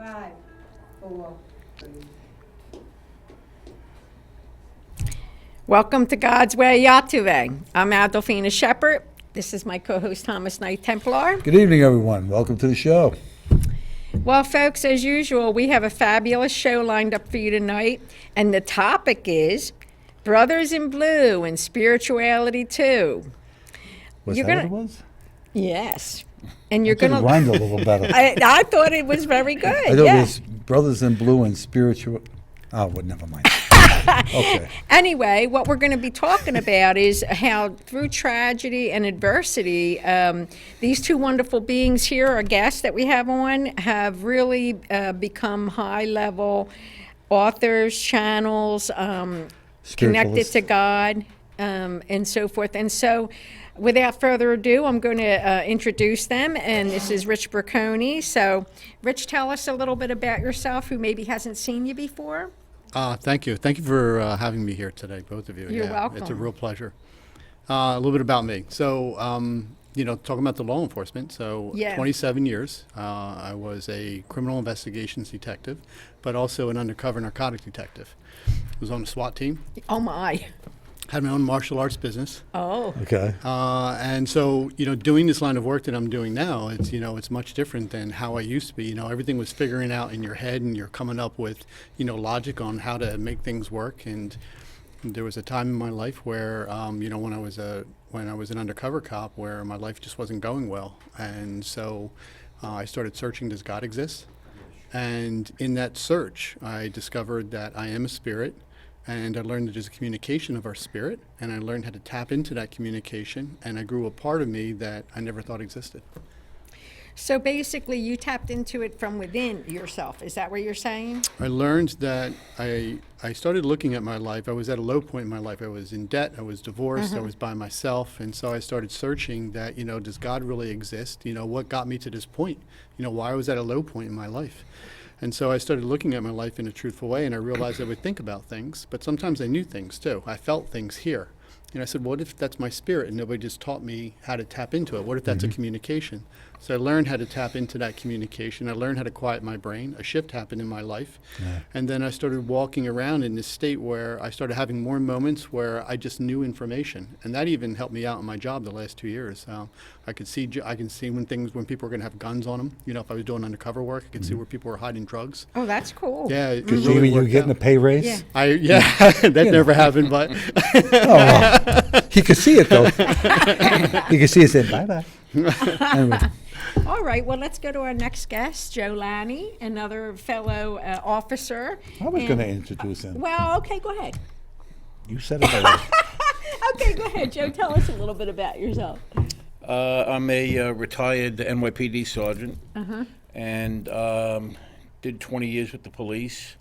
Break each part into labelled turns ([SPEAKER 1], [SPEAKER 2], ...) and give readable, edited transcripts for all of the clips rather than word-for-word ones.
[SPEAKER 1] 5, 4, 3.
[SPEAKER 2] Welcome to God's Way, YTVY. I'm Adolphina, Shephard. This is my co-host, Thomas Knight, Templar.
[SPEAKER 3] Good evening, everyone. Welcome to the show.
[SPEAKER 2] Well, folks, as usual, we have a fabulous show lined up for you tonight. And the topic is Brothers in Blue and Spirituality Too.
[SPEAKER 3] Was
[SPEAKER 2] You're
[SPEAKER 3] that
[SPEAKER 2] gonna-
[SPEAKER 3] what it was?
[SPEAKER 2] Yes. And you're
[SPEAKER 3] I think
[SPEAKER 2] going
[SPEAKER 3] it rhymed a little better.
[SPEAKER 2] I thought it was very good.
[SPEAKER 3] I thought
[SPEAKER 2] yeah.
[SPEAKER 3] it was Brothers in Blue and Spiritual. Oh, well, never mind. Okay.
[SPEAKER 2] Anyway, what we're going to be talking about is how through tragedy and adversity, these two wonderful beings here, our guests that we have on, have really become high-level authors, channels, connected to God, and so forth. And so, without further ado, I'm going to introduce them, and this is Rich Braconi. So, Rich, tell us a little bit about yourself, who maybe hasn't seen you before.
[SPEAKER 4] Thank you. Thank you for having me here today, both of you.
[SPEAKER 2] You're
[SPEAKER 4] It's a
[SPEAKER 2] welcome.
[SPEAKER 4] real pleasure. A little bit about me. So, talking about the law enforcement. So,
[SPEAKER 2] Yeah.
[SPEAKER 4] 27 years. I was a criminal investigations detective, but also an undercover narcotic detective. I was on the SWAT team.
[SPEAKER 2] Oh, my.
[SPEAKER 4] Had my own martial arts business.
[SPEAKER 2] Oh.
[SPEAKER 3] Okay.
[SPEAKER 4] And so, doing this line of work that I'm doing now, it's much different than how I used to be. Everything was figuring out in your head, and you're coming up with, logic on how to make things work. And there was a time in my life where, when I was an undercover cop, where my life just wasn't going well. And so I started searching, does God exist? And in that search, I discovered that I am a spirit. And I learned that there's a communication of our spirit, and I learned how to tap into that communication, and I grew a part of me that I never thought existed.
[SPEAKER 2] So basically, you tapped into it from within yourself. Is that what you're saying?
[SPEAKER 4] I learned that I started looking at my life. I was at a low point in my life. I was in debt. I was divorced. I was by myself. And so I started searching that, does God really exist? What got me to this point? Why I was at a low point in my life? And so I started looking at my life in a truthful way, and I realized I would think about things, but sometimes I knew things too. I felt things here. And I said, what if that's my spirit and nobody just taught me how to tap into it? What if that's a communication? So I learned how to tap into that communication. I learned how to quiet my brain. A shift happened in my life.
[SPEAKER 3] Yeah.
[SPEAKER 4] And then I started walking around in this state where I started having more moments where I just knew information. And that even helped me out in my job the last 2 years. I can see when people were going to have guns on them. If I was doing undercover work, I could see where people were hiding drugs.
[SPEAKER 2] Oh, that's cool.
[SPEAKER 4] Yeah, it
[SPEAKER 3] Because
[SPEAKER 4] really
[SPEAKER 3] you were
[SPEAKER 4] worked
[SPEAKER 3] getting a
[SPEAKER 4] out.
[SPEAKER 3] pay raise?
[SPEAKER 2] Yeah.
[SPEAKER 4] That never happened, but
[SPEAKER 3] Oh, well. He could see it, though. He could see it and say, bye-bye. Anyway,
[SPEAKER 2] All right, well, let's go to our next guest, Joe Lani, another fellow officer.
[SPEAKER 3] I was
[SPEAKER 2] And-
[SPEAKER 3] going to introduce him.
[SPEAKER 2] Well, okay, go ahead.
[SPEAKER 3] You said it already.
[SPEAKER 2] Okay, go ahead, Joe. Tell us a little bit about yourself.
[SPEAKER 5] I'm a retired NYPD sergeant, and did 20 years with the police.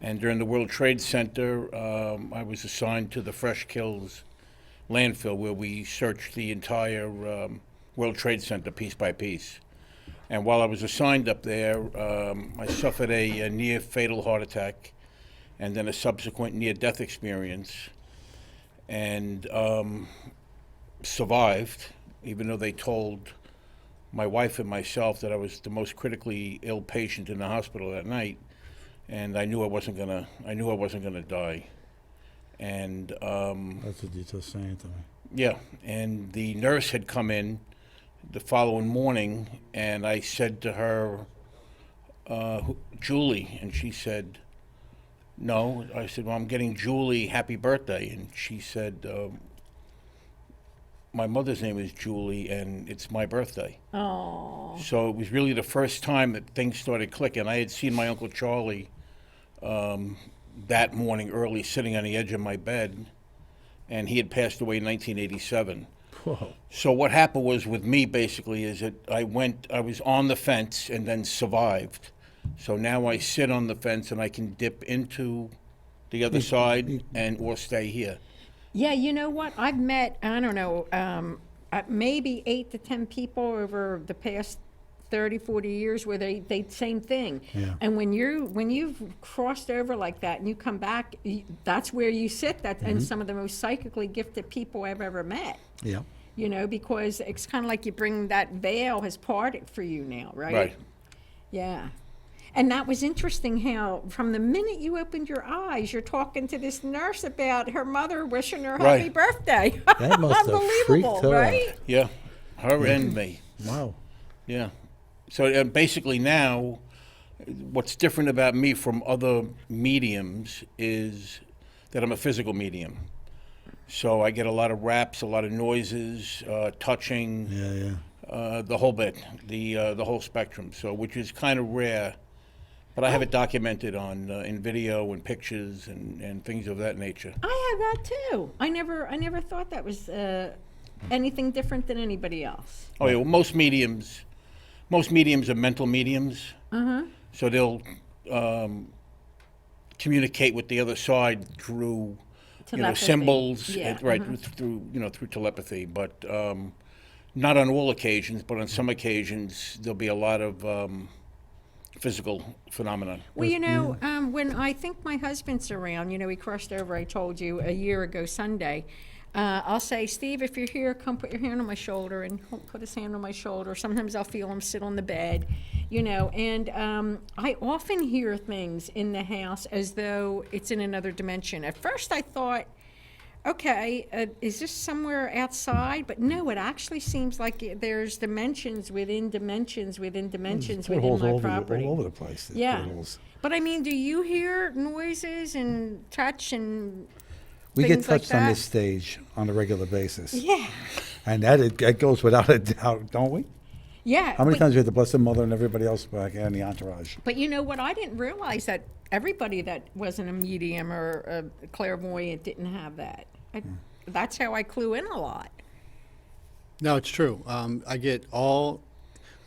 [SPEAKER 5] And during the World Trade Center, I was assigned to the Fresh Kills landfill, where we searched the entire World Trade Center piece by piece. And while I was assigned up there, I suffered a near fatal heart attack, and then a subsequent near-death experience, and survived, even though they told my wife and myself that I was the most critically ill patient in the hospital that night, and I knew I wasn't gonna die. And
[SPEAKER 3] That's what you just saying to me.
[SPEAKER 5] yeah, and the nurse had come in the following morning, and I said to her, Julie, and she said, no. I said, well, I'm getting Julie happy birthday. And she said, my mother's name is Julie, and it's my birthday.
[SPEAKER 2] Oh.
[SPEAKER 5] So it was really the first time that things started clicking. I had seen my Uncle Charlie that morning early, sitting on the edge of my bed, and he had passed away in 1987.
[SPEAKER 3] Whoa.
[SPEAKER 5] So what happened was with me basically is that I was on the fence and then survived. So now I sit on the fence and I can dip into the other side or stay here.
[SPEAKER 2] Yeah, you know what? I've met, I don't know, maybe 8 to 10 people over the past 30, 40 years where they same thing.
[SPEAKER 3] Yeah.
[SPEAKER 2] And when you've crossed over like that and you come back, that's where you sit. And some of the most psychically gifted people I've ever met.
[SPEAKER 3] Yeah.
[SPEAKER 2] Because it's kind of like you bring that veil has parted for you now, right?
[SPEAKER 5] Right.
[SPEAKER 2] Yeah. And that was interesting how, from the minute you opened your eyes, you're talking to this nurse about her mother wishing her happy
[SPEAKER 5] Right.
[SPEAKER 2] birthday.
[SPEAKER 3] That must have freaked
[SPEAKER 2] Unbelievable,
[SPEAKER 3] her out.
[SPEAKER 2] right?
[SPEAKER 5] Yeah, her and me.
[SPEAKER 3] Wow.
[SPEAKER 5] Yeah. So basically now, what's different about me from other mediums is that I'm a physical medium. So I get a lot of raps, a lot of noises, touching, the whole bit, the whole spectrum. So which is kind of rare, but I have it documented on in video and pictures and things of that nature.
[SPEAKER 2] I have that too. I never thought that was anything different than anybody else.
[SPEAKER 5] Oh yeah, well, most mediums are mental mediums. So they'll communicate with the other side through
[SPEAKER 2] Telepathy.
[SPEAKER 5] symbols,
[SPEAKER 2] Yeah,
[SPEAKER 5] right, through telepathy, but not on all occasions, but on some occasions there'll be a lot of physical phenomenon.
[SPEAKER 2] Well, when I think my husband's around, he crossed over, I told you, a year ago Sunday. I'll say, Steve, if you're here, come put your hand on my shoulder, and he'll put his hand on my shoulder. Sometimes I'll feel him sit on the bed, and I often hear things in the house as though it's in another dimension. At first I thought, okay, is this somewhere outside? But no, it actually seems like there's dimensions within dimensions within dimensions within
[SPEAKER 3] Portholes
[SPEAKER 2] my
[SPEAKER 3] all
[SPEAKER 2] property.
[SPEAKER 3] all over the place. There's
[SPEAKER 2] Yeah.
[SPEAKER 3] portholes.
[SPEAKER 2] But I mean, do you hear noises and touch and
[SPEAKER 3] We get
[SPEAKER 2] things like
[SPEAKER 3] touched on
[SPEAKER 2] that?
[SPEAKER 3] this stage on a regular basis.
[SPEAKER 2] Yeah.
[SPEAKER 3] And that goes without a doubt, don't we?
[SPEAKER 2] Yeah.
[SPEAKER 3] How many
[SPEAKER 2] but,
[SPEAKER 3] times we had the Blessed Mother and everybody else back in the entourage?
[SPEAKER 2] But you know what? I didn't realize that everybody that wasn't a medium or a clairvoyant didn't have that. That's how I clue in a lot.
[SPEAKER 4] No, it's true.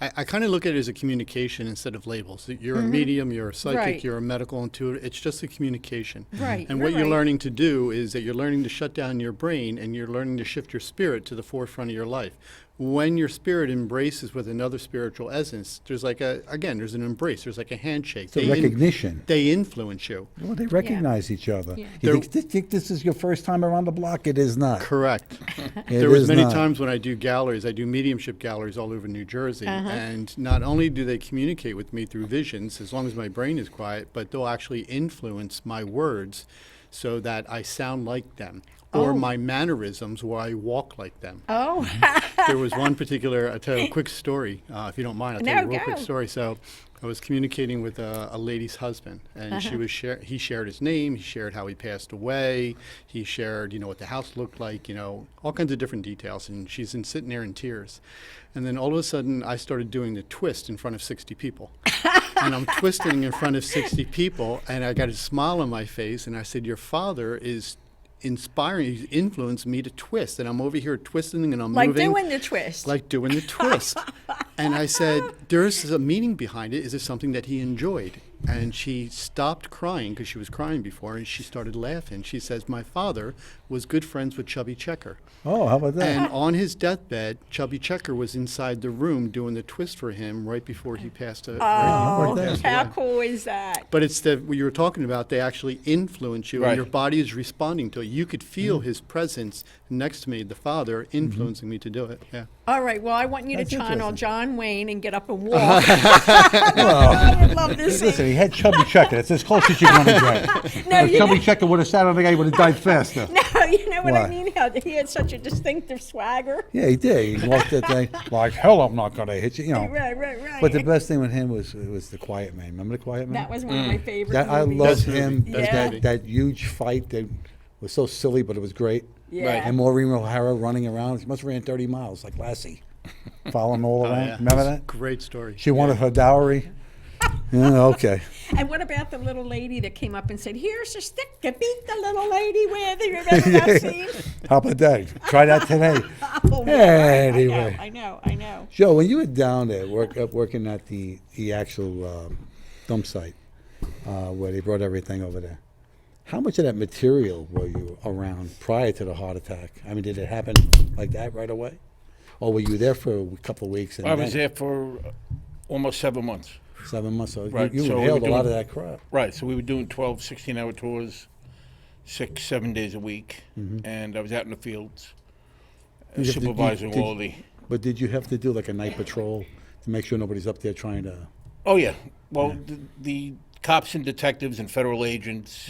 [SPEAKER 4] I kind of look at it as a communication instead of labels. You're a medium, you're a psychic,
[SPEAKER 2] Right.
[SPEAKER 4] you're a medical intuitive. It's just a communication.
[SPEAKER 2] Right,
[SPEAKER 4] And
[SPEAKER 2] you're
[SPEAKER 4] what you're
[SPEAKER 2] right.
[SPEAKER 4] learning to do is that you're learning to shut down your brain and you're learning to shift your spirit to the forefront of your life. When your spirit embraces with another spiritual essence, there's there's an embrace, there's like a handshake.
[SPEAKER 3] It's a recognition.
[SPEAKER 4] They influence you.
[SPEAKER 3] Well, they recognize each other.
[SPEAKER 2] Yeah.
[SPEAKER 3] You think this is your first time around the block? It is not.
[SPEAKER 4] Correct.
[SPEAKER 3] It
[SPEAKER 4] There was
[SPEAKER 3] is
[SPEAKER 4] many
[SPEAKER 3] not.
[SPEAKER 4] times when I do galleries, I do mediumship galleries all over New Jersey, and not only do they communicate with me through visions, as long as my brain is quiet, but they'll actually influence my words so that I sound like them, or
[SPEAKER 2] Oh.
[SPEAKER 4] my mannerisms where I walk like them.
[SPEAKER 2] Oh.
[SPEAKER 4] There was one particular, I'll tell you a quick story, if you don't mind. I'll tell
[SPEAKER 2] No,
[SPEAKER 4] you a real quick
[SPEAKER 2] go.
[SPEAKER 4] story. So I was communicating with a lady's husband, and he shared his name, he shared how he passed away, he shared, what the house looked like, all kinds of different details, and she's sitting there in tears. And then all of a sudden, I started doing the twist in front of 60 people. And I'm twisting in front of 60 people, and I got a smile on my face, and I said, your father is inspiring, he's influenced me to twist, and I'm over here twisting and I'm
[SPEAKER 2] Like
[SPEAKER 4] moving.
[SPEAKER 2] doing the twist.
[SPEAKER 4] Like doing the twist. And I said, there's a meaning behind it. Is it something that he enjoyed? And she stopped crying because she was crying before, and she started laughing. She says, my father was good friends with Chubby Checker.
[SPEAKER 3] Oh, how about that?
[SPEAKER 4] And on his deathbed, Chubby Checker was inside the room doing the twist for him right before he passed away.
[SPEAKER 2] Oh,
[SPEAKER 3] that?
[SPEAKER 2] how cool is that?
[SPEAKER 4] But it's what you were talking about. They actually influence you,
[SPEAKER 5] Right.
[SPEAKER 4] and your body is responding to it. You could feel his presence next to me, the father, influencing me to do it. Yeah.
[SPEAKER 2] All right, well, I want you
[SPEAKER 3] That's
[SPEAKER 2] to channel
[SPEAKER 3] interesting.
[SPEAKER 2] John Wayne and get up and walk. I would love to see.
[SPEAKER 3] Listen, he had Chubby Checker. That's as close as you're going to get.
[SPEAKER 2] No,
[SPEAKER 3] If
[SPEAKER 2] you
[SPEAKER 3] Chubby
[SPEAKER 2] know,
[SPEAKER 3] Checker would have sat on the guy, he would have died faster.
[SPEAKER 2] no, you know what I
[SPEAKER 3] Why?
[SPEAKER 2] mean? How he had such a distinctive swagger.
[SPEAKER 3] Yeah, he did. He walked that thing like, hell, I'm not going to hit you,
[SPEAKER 2] Right.
[SPEAKER 3] But the best thing with him was the Quiet Man. Remember the Quiet Man?
[SPEAKER 2] That was one of my favorite
[SPEAKER 3] That I
[SPEAKER 2] movies.
[SPEAKER 3] loved
[SPEAKER 4] Best movie.
[SPEAKER 3] him.
[SPEAKER 4] Best
[SPEAKER 2] Yeah.
[SPEAKER 4] movie.
[SPEAKER 3] That huge fight that was so silly, but it was great.
[SPEAKER 2] Yeah.
[SPEAKER 3] And Maureen O'Hara running around. She must have ran 30 miles like Lassie, following all
[SPEAKER 4] Oh,
[SPEAKER 3] around.
[SPEAKER 4] yeah.
[SPEAKER 3] Remember
[SPEAKER 4] It's a
[SPEAKER 3] that?
[SPEAKER 4] Great story.
[SPEAKER 3] She wanted her dowry. Yeah, okay.
[SPEAKER 2] And what about the little lady that came up and said, here's a stick to beat the little lady with? You remember that scene?
[SPEAKER 3] How about that? Try that today.
[SPEAKER 2] Oh, yeah,
[SPEAKER 3] Anyway.
[SPEAKER 2] I know.
[SPEAKER 3] Joe, when you were down there working at the actual dump site where they brought everything over there, how much of that material were you around prior to the heart attack? I mean, did it happen like that right away? Or were you there for a couple of weeks? And
[SPEAKER 5] I was
[SPEAKER 3] then
[SPEAKER 5] there for almost 7 months.
[SPEAKER 3] 7 months. So
[SPEAKER 5] Right,
[SPEAKER 3] you
[SPEAKER 5] so we
[SPEAKER 3] inhaled
[SPEAKER 5] were
[SPEAKER 3] a lot
[SPEAKER 5] doing-
[SPEAKER 3] of that crap.
[SPEAKER 5] Right, so we were doing 12, 16-hour tours, 6, 7 days a week, and I was out in the fields
[SPEAKER 3] Did you have to-
[SPEAKER 5] supervising all the...
[SPEAKER 3] But did you have to do like a night patrol to make sure nobody's up there trying to
[SPEAKER 5] Oh, yeah. Well, the cops and detectives and federal agents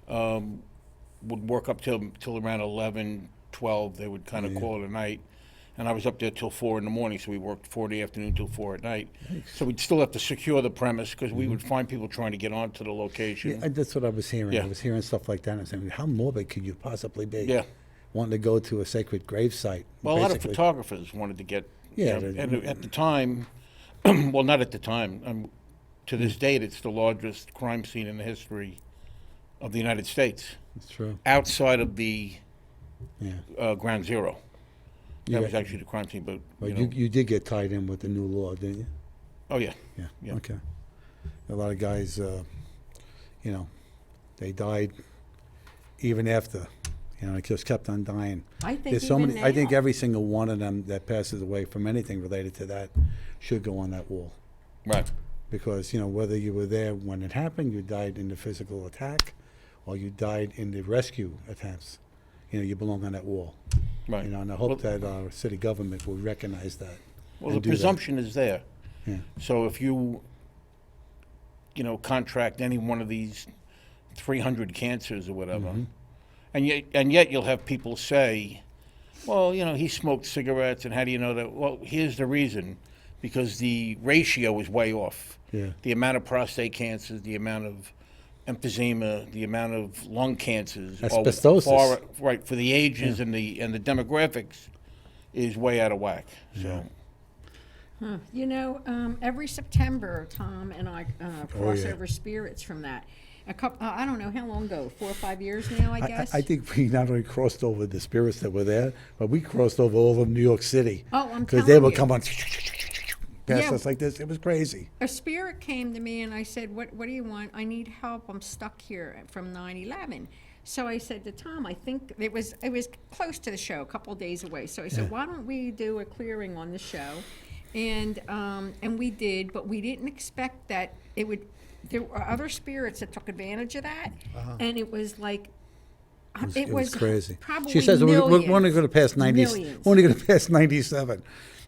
[SPEAKER 5] would work up till around 11, 12. They would kind of call it a night. And I was up there till 4 in the morning, so we worked 4 in the afternoon till 4 at night. So we'd still have to secure the premise because we would find people trying to get onto the location.
[SPEAKER 3] Yeah, that's what I was hearing.
[SPEAKER 5] Yeah.
[SPEAKER 3] I was hearing stuff like that. And I was saying, how morbid could you possibly be?
[SPEAKER 5] Yeah.
[SPEAKER 3] Wanting to go to a sacred grave site.
[SPEAKER 5] Well, a lot of
[SPEAKER 3] basically.
[SPEAKER 5] photographers wanted to get,
[SPEAKER 3] Yeah,
[SPEAKER 5] and at the time, well, not at the time, to this date, it's the largest crime scene in the history of the United States,
[SPEAKER 3] It's true.
[SPEAKER 5] outside of the
[SPEAKER 3] Yeah.
[SPEAKER 5] Ground Zero.
[SPEAKER 3] You
[SPEAKER 5] That was
[SPEAKER 3] got-
[SPEAKER 5] actually the crime scene, but,
[SPEAKER 3] But
[SPEAKER 5] you know,
[SPEAKER 3] you did get tied in with the new law, didn't you?
[SPEAKER 5] oh, yeah.
[SPEAKER 3] Yeah.
[SPEAKER 5] Yeah.
[SPEAKER 3] Okay. A lot of guys, you know, they died even after. You know, it just kept on dying.
[SPEAKER 2] I think
[SPEAKER 3] There's so
[SPEAKER 2] even
[SPEAKER 3] many. I think
[SPEAKER 2] now.
[SPEAKER 3] every single one of them that passes away from anything related to that should go on that wall.
[SPEAKER 5] Right.
[SPEAKER 3] Because, you know, whether you were there when it happened, you died in the physical attack, or you died in the rescue attempts, you know, you belong on that wall.
[SPEAKER 5] Right.
[SPEAKER 3] You know, and I hope that our city government will recognize that.
[SPEAKER 5] Well, the
[SPEAKER 3] and do that.
[SPEAKER 5] presumption is there.
[SPEAKER 3] Yeah.
[SPEAKER 5] So if you contract any one of these 300 cancers or whatever, and yet you'll have people say, well, you know, he smoked cigarettes, and how do you know that? Well, here's the reason, because the ratio is way off.
[SPEAKER 3] Yeah.
[SPEAKER 5] The amount of prostate cancers, the amount of emphysema, the amount of lung cancers, are
[SPEAKER 3] Asbestosis.
[SPEAKER 5] far, right, for the ages and the demographics, is way out of whack. So.
[SPEAKER 2] You know, every September, Tom and I cross
[SPEAKER 3] yeah.
[SPEAKER 2] over spirits from that. A couple, I don't know how long ago, 4 or 5 years now, I guess.
[SPEAKER 3] I think we not only crossed over the spirits that were there, but we crossed over all of New York City.
[SPEAKER 2] Oh, I'm
[SPEAKER 3] Because they
[SPEAKER 2] telling
[SPEAKER 3] would
[SPEAKER 2] you.
[SPEAKER 3] come on past
[SPEAKER 2] Yeah.
[SPEAKER 3] us like this. It was crazy.
[SPEAKER 2] A spirit came to me and I said, what do you want? I need help. I'm stuck here from 9/11. So I said to Tom, I think it was close to the show, a couple of days away. So I said, why don't we do a clearing on the show? And we did, but we didn't expect that it would. There were other spirits that took advantage of that, and it was like
[SPEAKER 3] It was crazy.
[SPEAKER 2] Probably
[SPEAKER 3] She says we're only going to pass 90.
[SPEAKER 2] Millions.
[SPEAKER 3] We're only going to pass 97,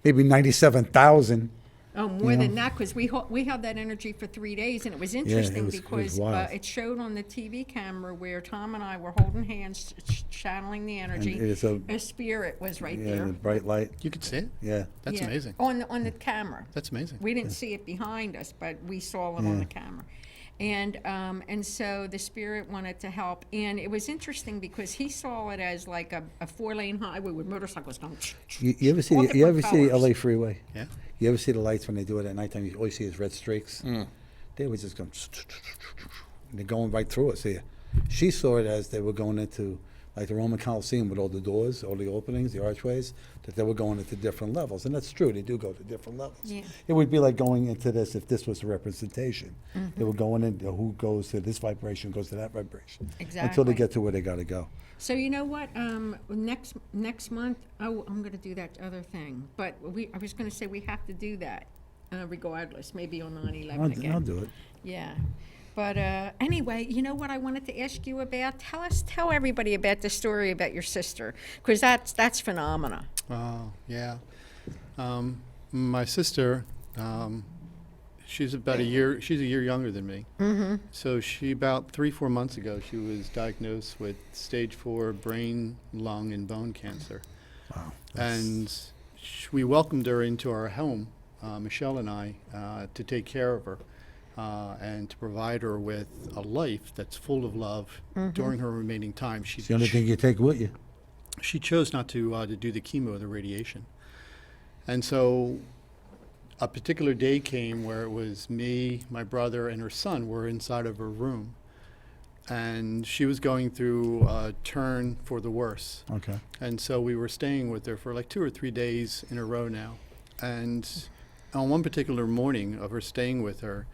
[SPEAKER 3] maybe 97,000.
[SPEAKER 2] Oh, more than that, because we held that energy for 3 days, and it was interesting
[SPEAKER 3] it was
[SPEAKER 2] because
[SPEAKER 3] wild.
[SPEAKER 2] it showed on the TV camera where Tom and I were holding hands, channeling the energy.
[SPEAKER 3] it is a
[SPEAKER 2] spirit was right
[SPEAKER 3] Yeah,
[SPEAKER 2] there.
[SPEAKER 3] the bright light.
[SPEAKER 4] You could see it?
[SPEAKER 3] Yeah.
[SPEAKER 4] That's
[SPEAKER 2] Yeah,
[SPEAKER 4] amazing.
[SPEAKER 2] on the camera.
[SPEAKER 4] That's amazing.
[SPEAKER 2] We didn't see it behind us, but we saw it on the camera. And so the spirit wanted to help. And it was interesting because he saw it as like a 4-lane highway with motorcycles going.
[SPEAKER 3] You ever see
[SPEAKER 2] All
[SPEAKER 3] the, you ever
[SPEAKER 2] different
[SPEAKER 3] see the
[SPEAKER 2] colors.
[SPEAKER 3] LA freeway?
[SPEAKER 4] Yeah.
[SPEAKER 3] You ever see the lights when they do it at nighttime? You always see these red streaks. They were just going, and they're going right through us here. She saw it as they were going into like the Roman Colosseum with all the doors, all the openings, the archways, that they were going into different levels. And that's true, they do go to different levels.
[SPEAKER 2] Yeah.
[SPEAKER 3] It would be like going into this if this was a representation. They were going in, who goes to this vibration, goes to that vibration. Until
[SPEAKER 2] Exactly.
[SPEAKER 3] they get to where they got to go.
[SPEAKER 2] So you know what? Next month, I'm going to do that other thing. But I was going to say we have to do that, regardless. Maybe on 9/11 again.
[SPEAKER 3] I'll do it.
[SPEAKER 2] Yeah. But anyway, you know what I wanted to ask you about? Tell everybody about the story about your sister, because that's phenomena.
[SPEAKER 4] Oh, yeah. My sister, she's about a year younger than me. Mm-hmm. So she, about 3-4 months ago, she was diagnosed with stage 4 brain, lung, and bone cancer.
[SPEAKER 3] Wow.
[SPEAKER 4] And we welcomed her into our home, Michelle and I, to take care of her. And to provide her with a life that's full of love during her remaining time.
[SPEAKER 3] It's the only thing you take with you.
[SPEAKER 4] She chose not to do the chemo or the radiation. And so a particular day came where it was me, my brother, and her son were inside of her room. And she was going through a turn for the worse.
[SPEAKER 3] Okay.
[SPEAKER 4] And so we were staying with her for like 2 or 3 days in a row now. And on one particular morning of her staying with her,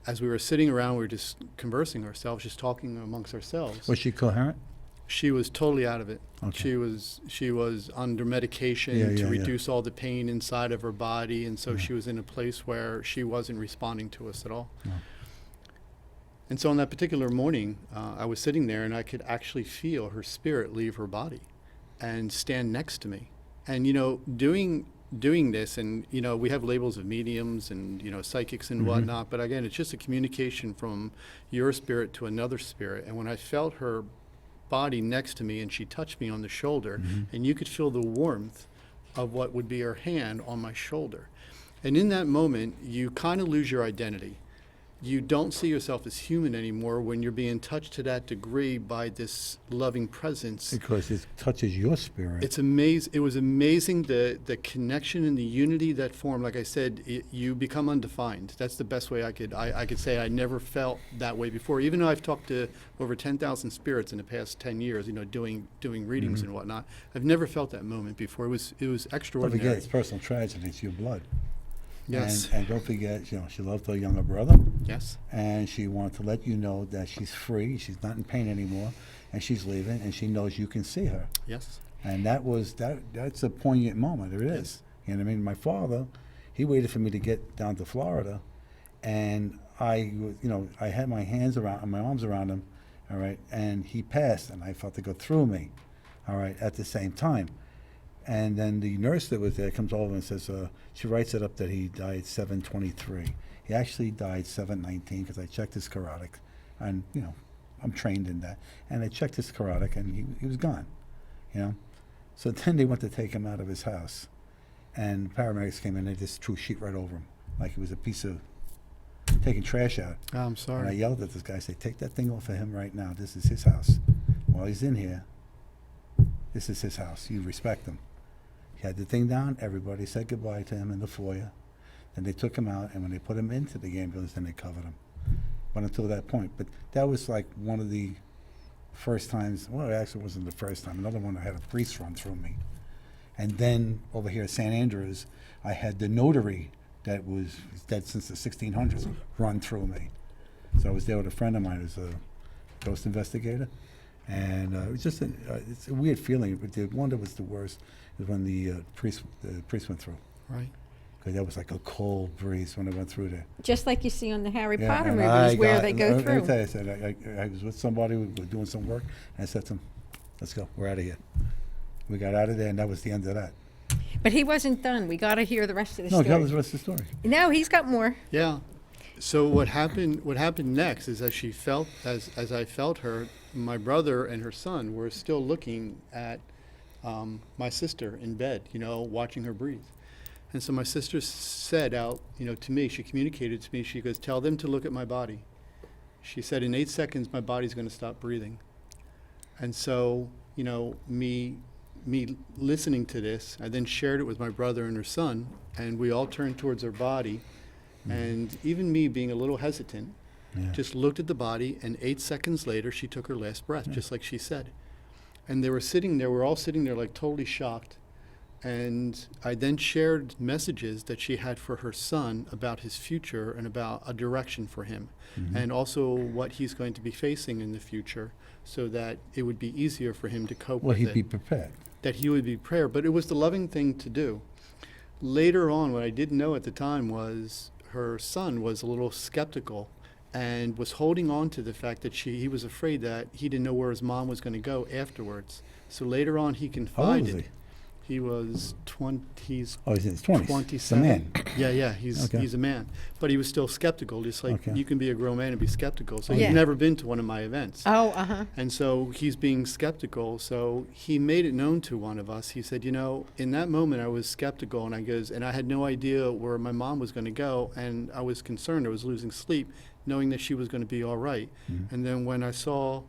[SPEAKER 4] as we were sitting around, we were just conversing ourselves, just talking amongst ourselves.
[SPEAKER 3] Was she coherent?
[SPEAKER 4] She was totally out of it.
[SPEAKER 3] Okay.
[SPEAKER 4] She was under medication
[SPEAKER 3] Yeah,
[SPEAKER 4] to
[SPEAKER 3] yeah.
[SPEAKER 4] reduce all the pain inside of her body, and so she was in a place where she wasn't responding to us at all.
[SPEAKER 3] No.
[SPEAKER 4] And so on that particular morning, I was sitting there, and I could actually feel her spirit leave her body and stand next to me. And you know, doing doing this, and we have labels of mediums and psychics and whatnot, but again, it's just a communication from your spirit to another spirit. And when I felt her body next to me and she touched me on the shoulder, and you could feel the warmth of what would be her hand on my shoulder. And in that moment, you kind of lose your identity. You don't see yourself as human anymore when you're being touched to that degree by this loving presence.
[SPEAKER 3] Because it touches your spirit.
[SPEAKER 4] It's amazing. It was amazing, the connection and the unity that formed. Like I said, you become undefined. That's the best way I could say. I never felt that way before. Even though I've talked to over 10,000 spirits in the past 10 years, doing readings and whatnot, I've never felt that moment before. It was
[SPEAKER 3] Don't
[SPEAKER 4] extraordinary.
[SPEAKER 3] forget, it's personal tragedy. It's your blood.
[SPEAKER 4] Yes.
[SPEAKER 3] And don't forget, she loved her younger brother.
[SPEAKER 4] Yes.
[SPEAKER 3] And she wanted to let you know that she's free, she's not in pain anymore, and she's leaving, and she knows you can see her.
[SPEAKER 4] Yes.
[SPEAKER 3] And that's a poignant moment. It is.
[SPEAKER 4] Yes.
[SPEAKER 3] You know what I mean? My father, he waited for me to get down to Florida, and I had my arms around him, all right, and he passed, and I felt it go through me, all right, at the same time. And then the nurse that was there comes over and says, she writes it up that he died 7/23. He actually died 7/19 because I checked his carotid, and I'm trained in that. And I checked his carotid, and he was gone, So then they went to take him out of his house, and paramedics came in. They just threw a sheet right over him, like it was a piece of taking trash out.
[SPEAKER 4] Oh, I'm
[SPEAKER 3] And I
[SPEAKER 4] sorry.
[SPEAKER 3] yelled at this guy, I said, "Take that thing off of him right now. This is his house. While he's in here, this is his house. You respect him." He had the thing down. Everybody said goodbye to him in the foyer. Then they took him out, and when they put him into the ambulance, then they covered him. But until that point. But that was like one of the first times. Well, it actually wasn't the first time. Another one, I had a priest run through me. And then over here at St. Andrews, I had the notary that was dead since the 1600s run through me. So I was there with a friend of mine who's a ghost investigator. And it was just it's a weird feeling. But the one that was the worst is when the priest went through.
[SPEAKER 4] Right.
[SPEAKER 3] Because that was like a cold breeze when I went through there.
[SPEAKER 2] Just like you see on the Harry Potter
[SPEAKER 3] and
[SPEAKER 2] movies where they go
[SPEAKER 3] let me
[SPEAKER 2] through.
[SPEAKER 3] tell you, I said, I was with somebody, we were doing some work, and I said to him, "Let's go, we're out of here." We got out of there, and that was the end of that.
[SPEAKER 2] But he wasn't done. We got to hear the rest of the
[SPEAKER 3] No,
[SPEAKER 2] story.
[SPEAKER 3] tell us the rest of the story.
[SPEAKER 2] No, he's got more.
[SPEAKER 4] Yeah. So what happened next is as I felt her, my brother and her son were still looking at my sister in bed, watching her breathe. And so my sister said out, to me, she communicated to me, she goes, "Tell them to look at my body." She said, "In 8 seconds, my body's going to stop breathing." And so, me listening to this, I then shared it with my brother and her son, and we all turned towards her body. And even me being a little hesitant,
[SPEAKER 3] Yeah.
[SPEAKER 4] just looked at the body, and 8 seconds later, she took her last breath, just like she said. And we're all sitting there like totally shocked. And I then shared messages that she had for her son about his future and about a direction for him, and also what he's going to be facing in the future, so that it would be easier for him to cope
[SPEAKER 3] Well,
[SPEAKER 4] with
[SPEAKER 3] he'd
[SPEAKER 4] it.
[SPEAKER 3] be prepared.
[SPEAKER 4] That he would be prepared. But it was the loving thing to do. Later on, what I didn't know at the time was her son was a little skeptical and was holding on to the fact that he was afraid that he didn't know where his mom was going to go afterwards. So later on, he
[SPEAKER 3] How old was
[SPEAKER 4] confided.
[SPEAKER 3] he?
[SPEAKER 4] He was 20. He's
[SPEAKER 3] Oh, he's in his 20s.
[SPEAKER 4] 27.
[SPEAKER 3] The man.
[SPEAKER 4] Yeah, he's
[SPEAKER 3] Okay.
[SPEAKER 4] a man, but he was still skeptical. Just like
[SPEAKER 3] Okay.
[SPEAKER 4] you can be a grown man and be skeptical. So
[SPEAKER 2] Yeah.
[SPEAKER 4] he's never been to one of my events.
[SPEAKER 2] Oh,
[SPEAKER 4] And so he's being skeptical. So he made it known to one of us. He said, in that moment I was skeptical, and I had no idea where my mom was going to go, and I was concerned. I was losing sleep, knowing that she was going to be all right. And then when I saw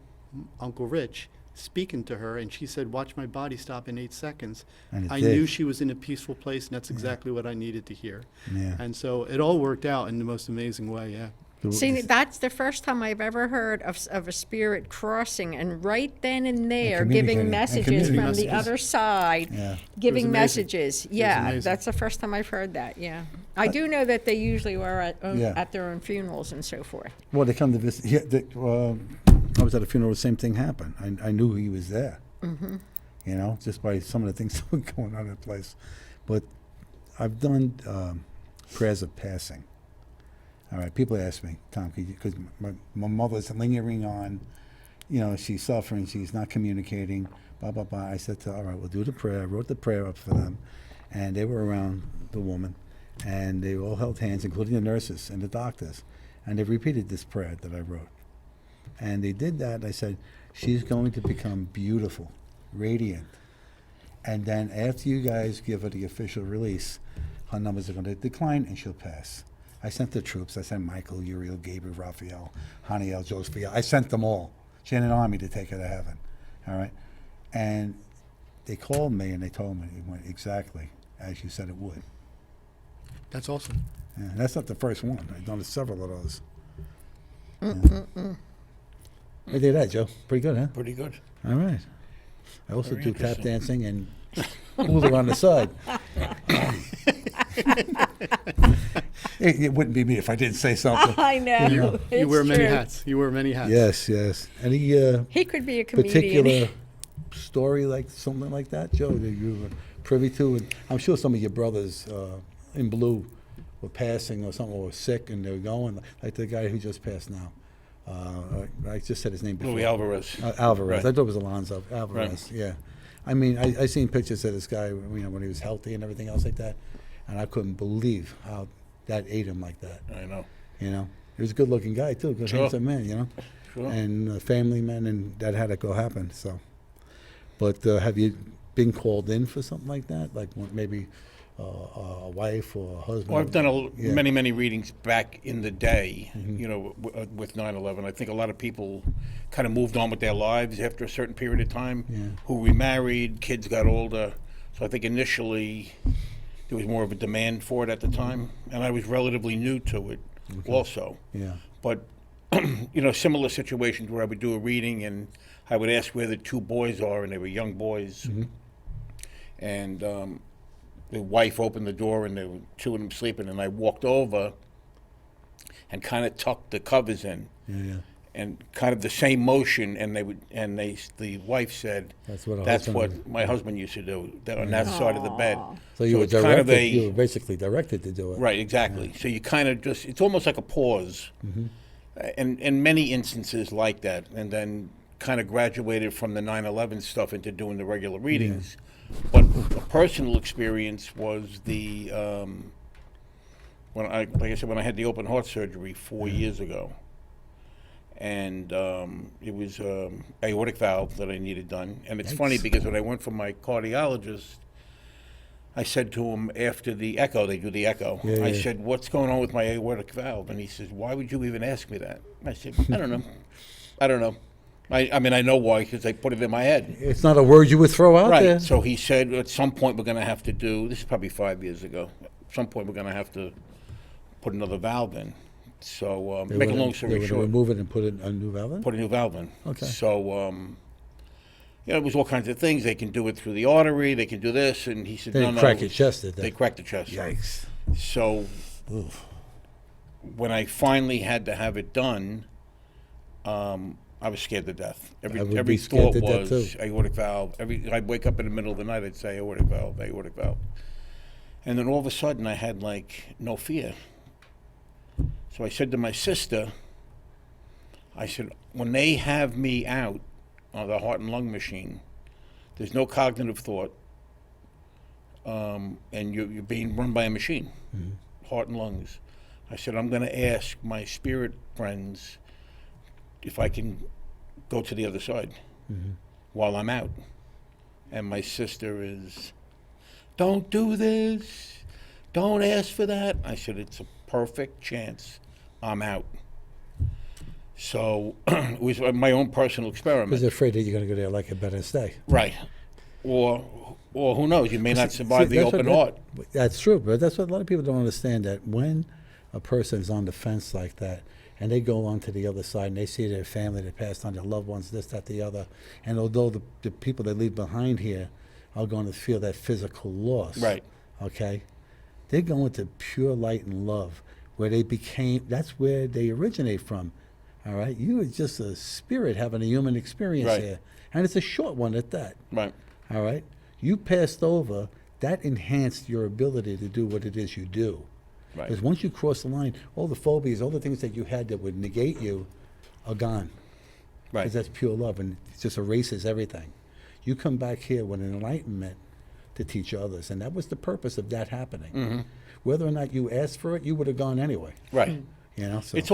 [SPEAKER 4] Uncle Rich speaking to her, and she said, "Watch my body stop in 8 seconds,"
[SPEAKER 3] And it
[SPEAKER 4] I
[SPEAKER 3] did.
[SPEAKER 4] knew she was in a peaceful place, and that's exactly what I needed to hear.
[SPEAKER 3] Yeah.
[SPEAKER 4] And so it all worked out in the most amazing way. Yeah.
[SPEAKER 2] see, that's the first time I've ever heard of a spirit crossing, and right then and there,
[SPEAKER 3] communicating,
[SPEAKER 2] giving
[SPEAKER 3] and
[SPEAKER 2] messages
[SPEAKER 3] communicating.
[SPEAKER 2] from the
[SPEAKER 4] Messages.
[SPEAKER 2] other side,
[SPEAKER 3] Yeah.
[SPEAKER 2] giving
[SPEAKER 4] amazing.
[SPEAKER 2] messages. Yeah,
[SPEAKER 4] amazing.
[SPEAKER 2] that's the first time I've heard that. Yeah, I do know that they usually are
[SPEAKER 3] Yeah.
[SPEAKER 2] at their own funerals and so forth.
[SPEAKER 3] Well, they come to visit. Yeah, I was at a funeral, the same thing happened. I knew he was there. Just by some of the things that were going on in the place. But I've done prayers of passing. All right, people ask me, "Tom, because my mother's lingering on, she's suffering, she's not communicating, blah, blah, blah." I said to her, "All right, we'll do the prayer." I wrote the prayer up for them. and they were around the woman, and they all held hands, including the nurses and the doctors, and they repeated this prayer that I wrote. And they did that. I said, she's going to become beautiful, radiant. And then after you guys give her the official release, her numbers are going to decline and she'll pass. I sent the troops. I sent Michael, Uriel, Gabriel, Raphael, Haniel, Joseph. I sent them all. She had an army to take her to heaven. All right? And they called me and they told me it went exactly as you said it would.
[SPEAKER 4] That's awesome.
[SPEAKER 3] Yeah, that's not the first one. I've done several of those. Yeah. I did that, Joe. Pretty good, huh?
[SPEAKER 5] Pretty good.
[SPEAKER 3] All right. I also
[SPEAKER 5] Very
[SPEAKER 3] do tap
[SPEAKER 5] interesting.
[SPEAKER 3] dancing and hula on the side. It wouldn't be me if I didn't say something.
[SPEAKER 2] I know.
[SPEAKER 4] You
[SPEAKER 2] It's
[SPEAKER 4] wear many
[SPEAKER 2] true.
[SPEAKER 4] hats. You wear many hats.
[SPEAKER 3] Yes, yes. Any
[SPEAKER 2] He could be a comedian.
[SPEAKER 3] particular story like something like that, Joe, that you were privy to? And I'm sure some of your brothers in blue were passing or something, or were sick and they were going, like the guy who just passed now. I just said his name before.
[SPEAKER 5] Louis Alvarez.
[SPEAKER 3] Alvarez.
[SPEAKER 5] Right.
[SPEAKER 3] I thought it was Alonzo. Alvarez, yeah. I mean, I seen pictures of this guy, when he was healthy and everything else like that, and I couldn't believe how that ate him like that.
[SPEAKER 5] I know.
[SPEAKER 3] He was a good-looking guy too, good
[SPEAKER 5] Sure.
[SPEAKER 3] handsome man,
[SPEAKER 5] Sure.
[SPEAKER 3] and a family man, and that had to go happen. So, but have you been called in for something like that, like maybe a wife or a husband?
[SPEAKER 5] Well, I've done
[SPEAKER 3] Yeah.
[SPEAKER 5] many readings back in the day,
[SPEAKER 3] Mm-hmm.
[SPEAKER 5] with 9/11. I think a lot of people kind of moved on with their lives after a certain period of time,
[SPEAKER 3] Yeah.
[SPEAKER 5] who remarried, kids got older. So I think initially there was more of a demand for it at the time, and I was relatively new to it also.
[SPEAKER 3] Yeah.
[SPEAKER 5] But, similar situations where I would do a reading and I would ask where the two boys are, and they were young boys.
[SPEAKER 3] Mm-hmm.
[SPEAKER 5] And the wife opened the door and there were two of them sleeping, and I walked over and kind of tucked the covers in.
[SPEAKER 3] Yeah.
[SPEAKER 5] And kind of the same motion, and the wife said,
[SPEAKER 3] That's what a
[SPEAKER 5] "That's
[SPEAKER 3] husband
[SPEAKER 5] what
[SPEAKER 3] would-
[SPEAKER 5] my husband used to do on that side of the bed."
[SPEAKER 3] So you were
[SPEAKER 5] it's kind
[SPEAKER 3] directed.
[SPEAKER 5] of a-
[SPEAKER 3] You were basically directed to do it.
[SPEAKER 5] Right, exactly. So you kind of it's almost like a pause. And many instances like that, and then kind of graduated from the 9/11 stuff into doing the regular readings. But a personal experience was the when I had the open heart surgery 4 years ago, and it was aortic valve that I needed done. And it's funny because when I went for my cardiologist, I said to him after the echo, they do the echo,
[SPEAKER 3] Yeah,
[SPEAKER 5] I
[SPEAKER 3] yeah.
[SPEAKER 5] said, "What's going on with my aortic valve?" And he says, "Why would you even ask me that?" I said, "I don't know. I don't know. I mean, I know why, because I put it in my head."
[SPEAKER 3] It's not a word you would throw out
[SPEAKER 5] Right.
[SPEAKER 3] there.
[SPEAKER 5] So he said, at some point we're going to have to do, this is probably 5 years ago, at some point we're going to have to put another valve in. So
[SPEAKER 3] They
[SPEAKER 5] make a
[SPEAKER 3] were
[SPEAKER 5] long
[SPEAKER 3] gonna-
[SPEAKER 5] story
[SPEAKER 3] they were gonna
[SPEAKER 5] short,
[SPEAKER 3] remove it and put in a new valve in?
[SPEAKER 5] put a new valve in.
[SPEAKER 3] Okay.
[SPEAKER 5] So, it was all kinds of things. They can do it through the artery, they can do this, and he said,
[SPEAKER 3] They
[SPEAKER 5] no,
[SPEAKER 3] didn't
[SPEAKER 5] no.
[SPEAKER 3] crack your chest, did they?
[SPEAKER 5] They cracked the chest.
[SPEAKER 3] Yikes.
[SPEAKER 5] So
[SPEAKER 3] Oof.
[SPEAKER 5] when I finally had to have it done, I was scared to death.
[SPEAKER 3] I would
[SPEAKER 5] Every
[SPEAKER 3] be scared
[SPEAKER 5] thought
[SPEAKER 3] to death,
[SPEAKER 5] was
[SPEAKER 3] too.
[SPEAKER 5] aortic valve. I'd wake up in the middle of the night, I'd say aortic valve, aortic valve. And then all of a sudden I had no fear. So I said to my sister, I said, when they have me out on the heart and lung machine, there's no cognitive thought, and you're being run by a machine, heart and lungs. I said, I'm going to ask my spirit friends if I can go to the other side while I'm out. And my sister is, don't do this. Don't ask for that. I said, it's a perfect chance. I'm out. So it was my own personal experiment.
[SPEAKER 3] Because they're afraid that you're going to go there like it better stay.
[SPEAKER 5] Right. Or who knows, you may not survive the
[SPEAKER 3] that's
[SPEAKER 5] open
[SPEAKER 3] what-
[SPEAKER 5] heart.
[SPEAKER 3] That's true, but that's what a lot of people don't understand, that when a person is on the fence like that, and they go on to the other side, and they see their family that passed on, their loved ones, this, that, the other, and although the people they leave behind here are going to feel that physical loss,
[SPEAKER 5] Right.
[SPEAKER 3] okay, they're going to pure light and love, where they became, that's where they originate from, all right? You are just a spirit having a human experience
[SPEAKER 5] Right.
[SPEAKER 3] here, and it's a short one at that.
[SPEAKER 5] Right.
[SPEAKER 3] All right? You passed over, that enhanced your ability to do what it is you do.
[SPEAKER 5] Right.
[SPEAKER 3] Because once you cross the line, all the phobias, all the things that you had that would negate you are gone.
[SPEAKER 5] Right.
[SPEAKER 3] Because that's pure love, and it just erases everything. You come back here with an enlightenment to teach others. And that was the purpose of that happening.
[SPEAKER 5] Mm-hmm.
[SPEAKER 3] Whether or not you asked for it, you would have gone anyway.
[SPEAKER 5] Right.
[SPEAKER 3] You know, so
[SPEAKER 5] It's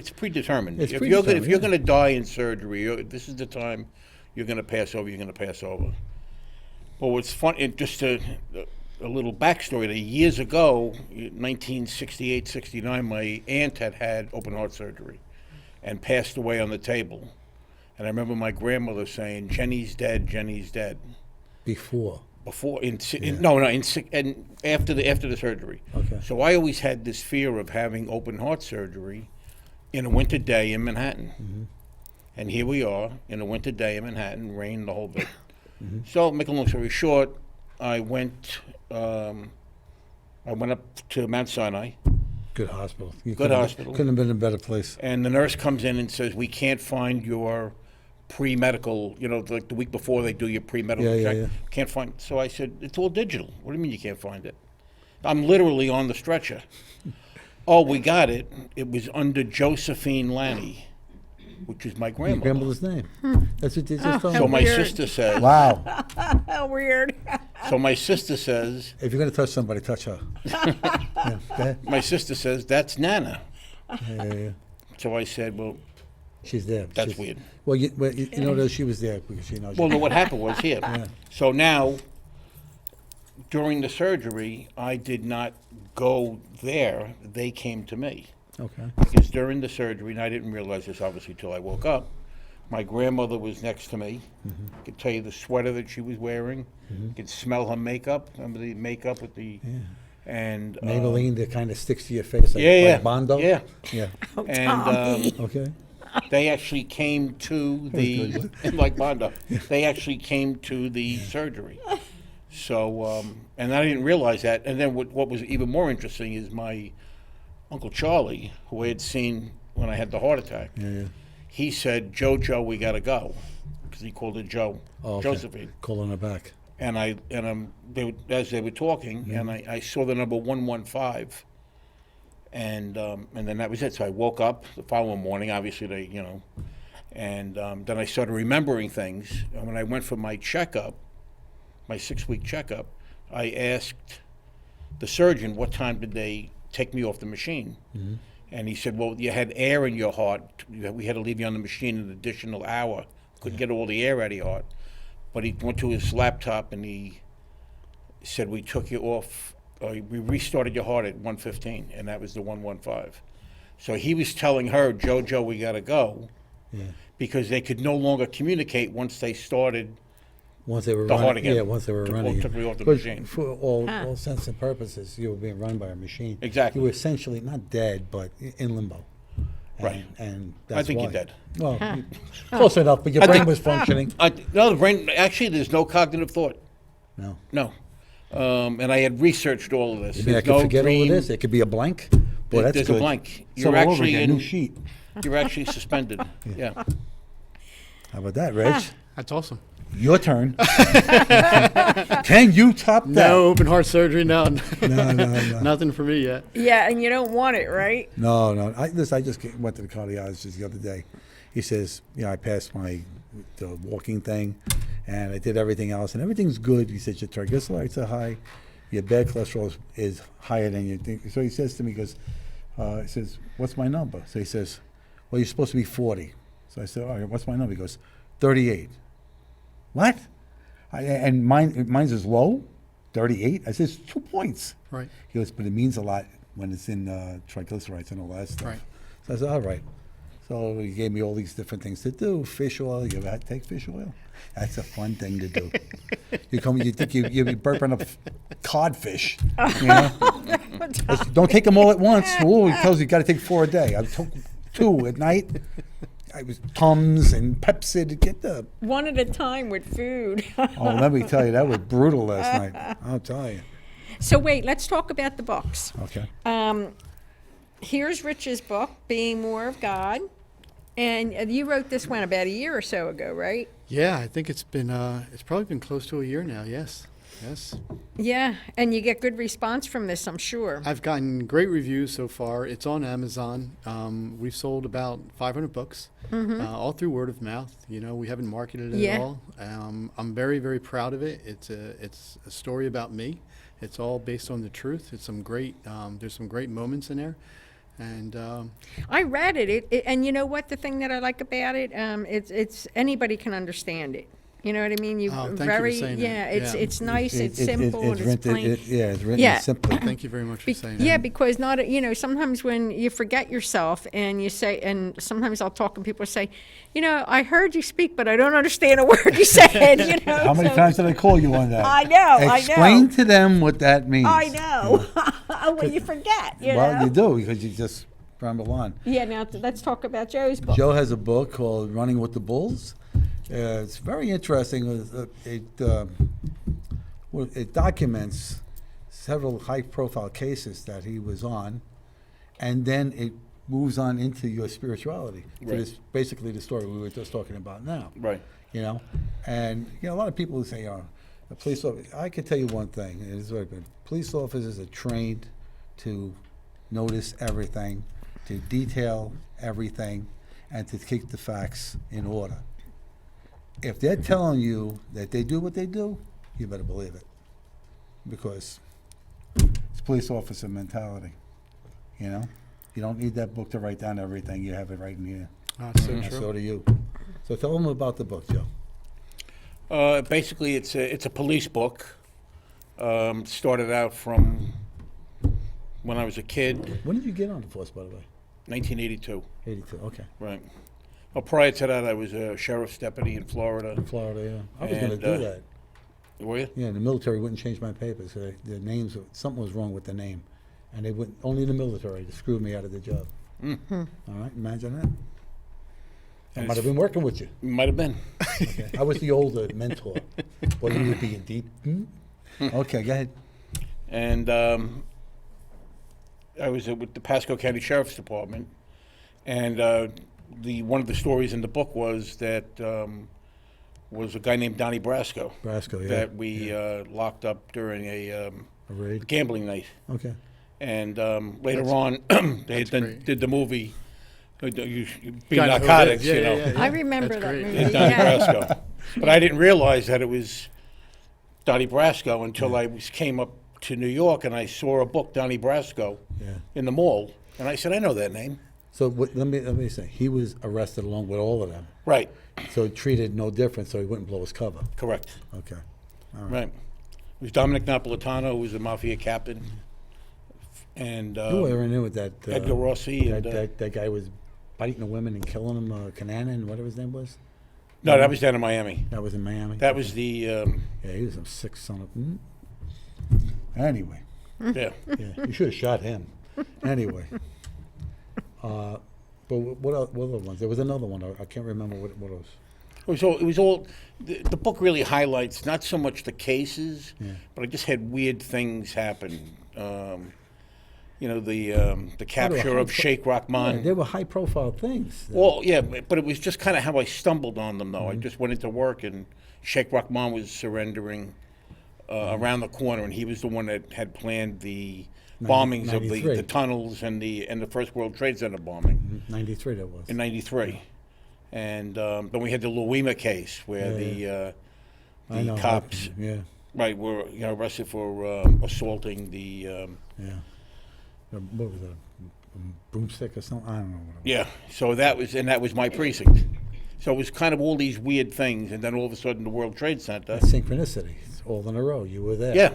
[SPEAKER 5] predetermined.
[SPEAKER 3] It's
[SPEAKER 5] If
[SPEAKER 3] predetermined,
[SPEAKER 5] you're
[SPEAKER 3] yeah.
[SPEAKER 5] going to die in surgery, this is the time you're going to pass over. You're going to pass over. Well, what's fun, just a little backstory. That years ago, 1968, 69, my aunt had open heart surgery, and passed away on the table. And I remember my grandmother saying, "Jenny's dead. Jenny's dead."
[SPEAKER 3] before.
[SPEAKER 5] Before and after the surgery.
[SPEAKER 3] Okay.
[SPEAKER 5] So I always had this fear of having open heart surgery in a winter day in Manhattan.
[SPEAKER 3] Mm-hmm.
[SPEAKER 5] And here we are in a winter day in Manhattan, rain the whole bit. So make a long story short, I went up to Mount Sinai,
[SPEAKER 3] Good hospital. You
[SPEAKER 5] Good
[SPEAKER 3] couldn't-
[SPEAKER 5] hospital.
[SPEAKER 3] Couldn't have been in a better place.
[SPEAKER 5] and the nurse comes in and says, "We can't find your pre-medical, like the week before they do your pre-medical
[SPEAKER 3] Yeah,
[SPEAKER 5] check.
[SPEAKER 3] yeah.
[SPEAKER 5] Can't find." So I said, "It's all digital. What do you mean you can't find it?" I'm literally on the stretcher. Oh, we got it. It was under Josephine Lani, which is my
[SPEAKER 3] Your
[SPEAKER 5] grandmother.
[SPEAKER 3] grandmother's name. That's what they just told
[SPEAKER 5] So
[SPEAKER 3] me.
[SPEAKER 5] my
[SPEAKER 2] Weird.
[SPEAKER 5] sister says.
[SPEAKER 3] Wow.
[SPEAKER 2] How weird.
[SPEAKER 5] So my sister says.
[SPEAKER 3] If you're going to touch somebody, touch her. Yeah, go ahead.
[SPEAKER 5] My sister says that's Nana.
[SPEAKER 3] Yeah.
[SPEAKER 5] So I said, well,
[SPEAKER 3] She's there.
[SPEAKER 5] that's
[SPEAKER 3] She's-
[SPEAKER 5] weird.
[SPEAKER 3] Well, you know that she was there because she knows.
[SPEAKER 5] Well, no, what happened was here. So now, during the surgery, I did not go there. They came to me.
[SPEAKER 3] Okay.
[SPEAKER 5] Because during the surgery, and I didn't realize this obviously till I woke up, my grandmother was next to me. I could tell you the sweater that she was wearing. I could smell her makeup. Remember the makeup with the, and
[SPEAKER 3] Maybelline that kind of sticks to your face like,
[SPEAKER 5] yeah,
[SPEAKER 3] like Bondo.
[SPEAKER 5] yeah.
[SPEAKER 3] Yeah.
[SPEAKER 5] And
[SPEAKER 3] Okay.
[SPEAKER 5] they actually came to the like Bondo. They actually came to the surgery. So and I didn't realize that. And then what was even more interesting is my Uncle Charlie, who I had seen when I had the heart attack.
[SPEAKER 3] Yeah.
[SPEAKER 5] He said, "Joe, we got to go," because he called it Joe,
[SPEAKER 3] Oh, okay.
[SPEAKER 5] Josephine.
[SPEAKER 3] Calling her back.
[SPEAKER 5] And as they were talking, and I saw the number 115, and then that was it. So I woke up the following morning. Obviously, and then I started remembering things. And when I went for my checkup, my 6-week checkup, I asked the surgeon, "What time did they take me off the machine?" And he said, "Well, you had air in your heart. We had to leave you on the machine an additional hour. Couldn't get all the air out of your heart." But he went to his laptop and he said, "We took you off. We restarted your heart at 115, and that was the 115." So he was telling her, "Joe, we got to go," because they could no longer communicate once they started.
[SPEAKER 3] Once they were
[SPEAKER 5] The
[SPEAKER 3] running,
[SPEAKER 5] heart again.
[SPEAKER 3] yeah. Once they were running,
[SPEAKER 5] took me off the
[SPEAKER 3] But
[SPEAKER 5] machine.
[SPEAKER 3] For all sense and purposes, you were being run by a machine.
[SPEAKER 5] Exactly.
[SPEAKER 3] You were essentially not dead, but in limbo. And,
[SPEAKER 5] Right.
[SPEAKER 3] And that's
[SPEAKER 5] think
[SPEAKER 3] why.
[SPEAKER 5] you're dead.
[SPEAKER 3] Well, close enough, but your brain was functioning.
[SPEAKER 5] No, the brain. Actually, there's no cognitive thought.
[SPEAKER 3] No.
[SPEAKER 5] No. And I had researced all of this.
[SPEAKER 3] You mean I
[SPEAKER 5] There's
[SPEAKER 3] could
[SPEAKER 5] no
[SPEAKER 3] forget all
[SPEAKER 5] dream.
[SPEAKER 3] of this? It could be a blank. Boy, that's
[SPEAKER 5] There's
[SPEAKER 3] good.
[SPEAKER 5] a blank.
[SPEAKER 3] So
[SPEAKER 5] You're
[SPEAKER 3] all over
[SPEAKER 5] actually
[SPEAKER 3] again, new
[SPEAKER 5] in.
[SPEAKER 3] sheet.
[SPEAKER 5] You're actually suspended. Yeah.
[SPEAKER 3] How about that, Reg?
[SPEAKER 4] That's awesome.
[SPEAKER 3] Your turn. Can you top that?
[SPEAKER 4] No open heart surgery, no.
[SPEAKER 3] No.
[SPEAKER 4] Nothing for me yet.
[SPEAKER 2] Yeah, and you don't want it, right?
[SPEAKER 3] No. I just went to the cardiologist the other day. He says, I passed the walking thing, and I did everything else, and everything's good. He says, your triglycerides are high, your bad cholesterol is higher than you think. So he says to me, he says, what's my number? So he says, well, you're supposed to be 40. So I said, all right, what's my number? He goes, 38. What? And mine's is low, 38. I says 2 points.
[SPEAKER 4] Right.
[SPEAKER 3] He goes, but it means a lot when it's in triglycerides and all that stuff.
[SPEAKER 4] Right.
[SPEAKER 3] So I said, all right. So he gave me all these different things to do. Fish oil. You ever had to take fish oil? That's a fun thing to do. You think you'll be burping up codfish. Don't take them all at once. Oh, he tells you got to take 4 a day. I took 2 at night. I was Tums and Pepsi to get the.
[SPEAKER 2] One at a time with food.
[SPEAKER 3] Oh, let me tell you, that was brutal last night. I'll tell you.
[SPEAKER 2] So wait, let's talk about the books.
[SPEAKER 3] Okay.
[SPEAKER 2] Here's Rich's book, Being More of God. And you wrote this one about a year or so ago, right?
[SPEAKER 4] Yeah, I think it's probably been close to a year now, yes. Yes.
[SPEAKER 2] Yeah, and you get good response from this, I'm sure.
[SPEAKER 4] I've gotten great reviews so far. It's on Amazon. We've sold about 500 books, all through word of mouth. You know, we haven't marketed it
[SPEAKER 2] Yeah.
[SPEAKER 4] at all. I'm very, very proud of it. It's a story about me. It's all based on the truth. It's some great. There's some great moments in there, and
[SPEAKER 2] I read it, and you know what? The thing that I like about it, it's anybody can understand it. You know what I mean?
[SPEAKER 4] Oh, thank you for
[SPEAKER 2] very
[SPEAKER 4] saying that.
[SPEAKER 2] yeah. It's
[SPEAKER 4] Yeah.
[SPEAKER 2] it's nice. It's simple.
[SPEAKER 3] It's
[SPEAKER 2] and it's
[SPEAKER 3] written,
[SPEAKER 2] plain.
[SPEAKER 3] it's written
[SPEAKER 2] Yeah.
[SPEAKER 3] simply.
[SPEAKER 4] thank you very much for saying
[SPEAKER 2] Yeah,
[SPEAKER 4] that.
[SPEAKER 2] because not sometimes when you forget yourself and you say, and sometimes I'll talk and people say, I heard you speak, but I don't understand a word you said.
[SPEAKER 3] How many
[SPEAKER 2] so-
[SPEAKER 3] times did I call you on that?
[SPEAKER 2] I know.
[SPEAKER 3] Explain to them what that means.
[SPEAKER 2] I know. Well, you forget.
[SPEAKER 3] Well, you do, because you just ramble on.
[SPEAKER 2] Yeah. Now let's talk about Joe's book.
[SPEAKER 3] Joe has a book called Running with the Bulls. It's very interesting. It documents several high-profile cases that he was on, and then it moves on into your spirituality. So
[SPEAKER 5] Right.
[SPEAKER 3] it's basically the story we were just talking about now.
[SPEAKER 5] Right.
[SPEAKER 3] And a lot of people who say, the police officer, I can tell you one thing, and it's very good. Police officers are trained to notice everything, to detail everything, and to keep the facts in order. If they're telling you that they do what they do, you better believe it, because it's police officer mentality. You don't need that book to write down everything. You have it right in here.
[SPEAKER 4] That's so
[SPEAKER 3] And
[SPEAKER 4] true.
[SPEAKER 3] so do you. So tell them about the book, Joe.
[SPEAKER 5] Basically, it's a police book. Started out from when I was a kid,
[SPEAKER 3] When did you get on the force, by the way?
[SPEAKER 5] 1982.
[SPEAKER 3] 82, okay.
[SPEAKER 5] Right. Well, prior to that, I was a sheriff's deputy in Florida.
[SPEAKER 3] In Florida, yeah. I was going to
[SPEAKER 5] And,
[SPEAKER 3] do that.
[SPEAKER 5] Were you?
[SPEAKER 3] Yeah, the military wouldn't change my papers. So the names, something was wrong with the name. And they wouldn't, only the military to screw me out of the job. All right, imagine that. I
[SPEAKER 5] And
[SPEAKER 3] might have
[SPEAKER 5] it's-
[SPEAKER 3] been working with you.
[SPEAKER 5] Might have been.
[SPEAKER 3] Okay. I was the older mentor. Well, you would be in deep. Okay, go ahead.
[SPEAKER 5] And I was with the Pasco County Sheriff's Department, and one of the stories in the book was that was a guy named Donnie Brasco
[SPEAKER 3] Brasco, yeah.
[SPEAKER 5] that we locked up during a
[SPEAKER 3] A raid.
[SPEAKER 5] gambling night,
[SPEAKER 3] Okay.
[SPEAKER 5] and later on they did the movie. Being
[SPEAKER 4] Kinda who it
[SPEAKER 5] narcotics,
[SPEAKER 4] is. Yeah,
[SPEAKER 5] you know.
[SPEAKER 4] yeah, yeah.
[SPEAKER 2] I remember
[SPEAKER 4] That's
[SPEAKER 2] that
[SPEAKER 4] great.
[SPEAKER 2] movie.
[SPEAKER 5] Yeah, Donnie
[SPEAKER 2] Yeah.
[SPEAKER 5] Brasco. But I didn't realize that it was Donnie Brasco until I came up to New York and I saw a book, Donnie Brasco,
[SPEAKER 3] Yeah.
[SPEAKER 5] in the mall. And I said, I know that name.
[SPEAKER 3] So let me say, he was arrested along with all of them.
[SPEAKER 5] Right,
[SPEAKER 3] So treated no different, so he wouldn't blow his cover.
[SPEAKER 5] correct.
[SPEAKER 3] Okay.
[SPEAKER 5] Right. It was Dominic Napolitano, who was the mafia captain. And
[SPEAKER 3] You were in there with that.
[SPEAKER 5] Edgar Rossi. And,
[SPEAKER 3] that guy was biting the women and killing them, Cananan, whatever his name was.
[SPEAKER 5] no, that was down in Miami.
[SPEAKER 3] That was in Miami.
[SPEAKER 5] That was the,
[SPEAKER 3] Yeah, he was some sick son of. Anyway,
[SPEAKER 5] yeah.
[SPEAKER 3] yeah, you should have shot him. Anyway, but what other ones? There was another one. I can't remember what it was.
[SPEAKER 5] It was all the book really highlights not so much the cases, but I just had weird things happen. The capture of Sheikh
[SPEAKER 3] Yeah,
[SPEAKER 5] Rahman.
[SPEAKER 3] they were high-profile things.
[SPEAKER 5] Well, yeah, but it was just kind of how I stumbled on them, though. I just went into work, and Sheikh Rahman was surrendering around the corner, and he was the one that had planned the bombings of
[SPEAKER 3] 93.
[SPEAKER 5] the tunnels and the First World Trade Center bombing
[SPEAKER 3] 93 that was.
[SPEAKER 5] in '93. And then we had the Louima case where
[SPEAKER 3] Yeah, I
[SPEAKER 5] the
[SPEAKER 3] know.
[SPEAKER 5] cops
[SPEAKER 3] Yeah,
[SPEAKER 5] were arrested for assaulting the
[SPEAKER 3] yeah. What was that? A broomstick or something? I don't know what it was.
[SPEAKER 5] yeah. So that was my precinct. So it was kind of all these weird things, and then all of a sudden the World Trade Center.
[SPEAKER 3] That's synchronicity. It's all in a row. You were there.
[SPEAKER 5] Yeah,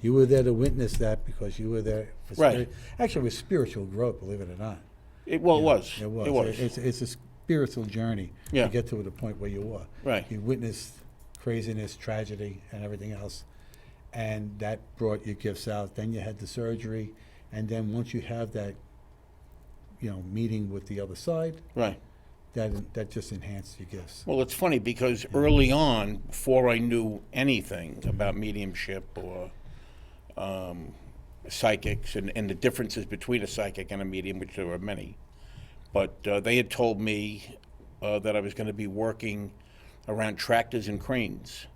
[SPEAKER 3] You were there to witness that because you were there for
[SPEAKER 5] Right.
[SPEAKER 3] Actually, it was spiritual growth, believe it or not.
[SPEAKER 5] it was.
[SPEAKER 3] It was.
[SPEAKER 5] It was.
[SPEAKER 3] It's a spiritual journey
[SPEAKER 5] Yeah.
[SPEAKER 3] to get to the point where you were.
[SPEAKER 5] Right.
[SPEAKER 3] You witnessed craziness, tragedy, and everything else, and that brought your gifts out. Then you had the surgery, and then once you have that, meeting with the other side,
[SPEAKER 5] Right.
[SPEAKER 3] that just enhanced your gifts.
[SPEAKER 5] Well, it's funny because early on, before I knew anything about mediumship or psychics and the differences between a psychic and a medium, which there are many, but they had told me that I was going to be working around tractors and cranes.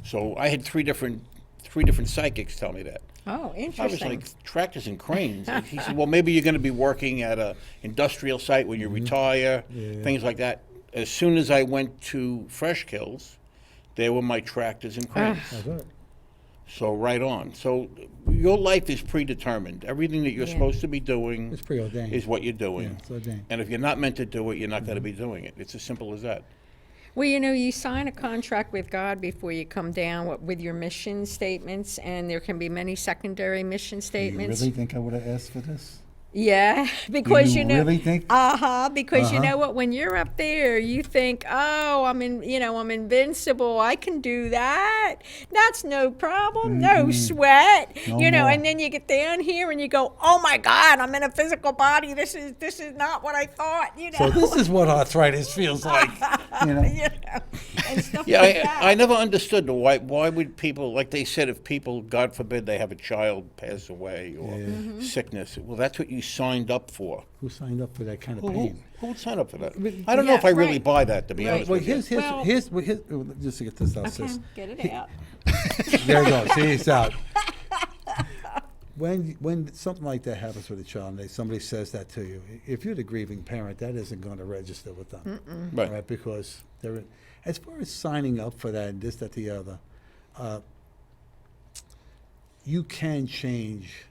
[SPEAKER 5] So I had three different 3 different psychics tell me that.
[SPEAKER 2] Oh,
[SPEAKER 5] I was
[SPEAKER 2] interesting.
[SPEAKER 5] like, tractors and cranes. And he said, well, maybe you're going to be working at a industrial site when you retire, things like that. As soon as I went to Fresh Kills, there were my tractors and cranes.
[SPEAKER 3] That's right.
[SPEAKER 5] So right on. So your life is predetermined. Everything that you're
[SPEAKER 2] Yeah.
[SPEAKER 5] supposed to be doing
[SPEAKER 3] It's preordained.
[SPEAKER 5] is what you're doing.
[SPEAKER 3] Yeah, it's ordained.
[SPEAKER 5] And if you're not meant to do it, you're not going to be doing it. It's as simple as that.
[SPEAKER 2] Well, you sign a contract with God before you come down with your mission statements, and there can be many secondary mission
[SPEAKER 6] You
[SPEAKER 2] statements.
[SPEAKER 6] really think I would have asked for this?
[SPEAKER 2] Yeah, because
[SPEAKER 6] You really think-
[SPEAKER 2] because you know what, when you're up there, you think, oh, I'm invincible. I can do that. That's no problem. No sweat.
[SPEAKER 6] No
[SPEAKER 2] you know,
[SPEAKER 6] more.
[SPEAKER 2] and then you get down here and you go, oh my God, I'm in a physical body. This is not what I thought. You know.
[SPEAKER 3] So this is what arthritis feels like.
[SPEAKER 6] You know?
[SPEAKER 2] you know, and stuff
[SPEAKER 5] Yeah,
[SPEAKER 2] like that.
[SPEAKER 5] I never understood why would people, like they said, if people, God forbid, they have a child pass away or sickness, well, that's what you signed up for.
[SPEAKER 3] Who signed up for that kind of
[SPEAKER 5] Who
[SPEAKER 3] pain?
[SPEAKER 5] would sign up for that? I don't know if I really
[SPEAKER 2] right.
[SPEAKER 5] buy that, to be
[SPEAKER 2] Right.
[SPEAKER 5] honest
[SPEAKER 3] Well,
[SPEAKER 5] with you.
[SPEAKER 3] here's just to get this out,
[SPEAKER 2] Okay,
[SPEAKER 3] sis.
[SPEAKER 2] get it out.
[SPEAKER 3] There you go. See, it's out. When something like that happens with a child, and somebody says that to you, if you're the grieving parent, that isn't going to register with them,
[SPEAKER 5] Right.
[SPEAKER 3] all right? Because they're, as far as signing up for that, and this, that, the other, you can change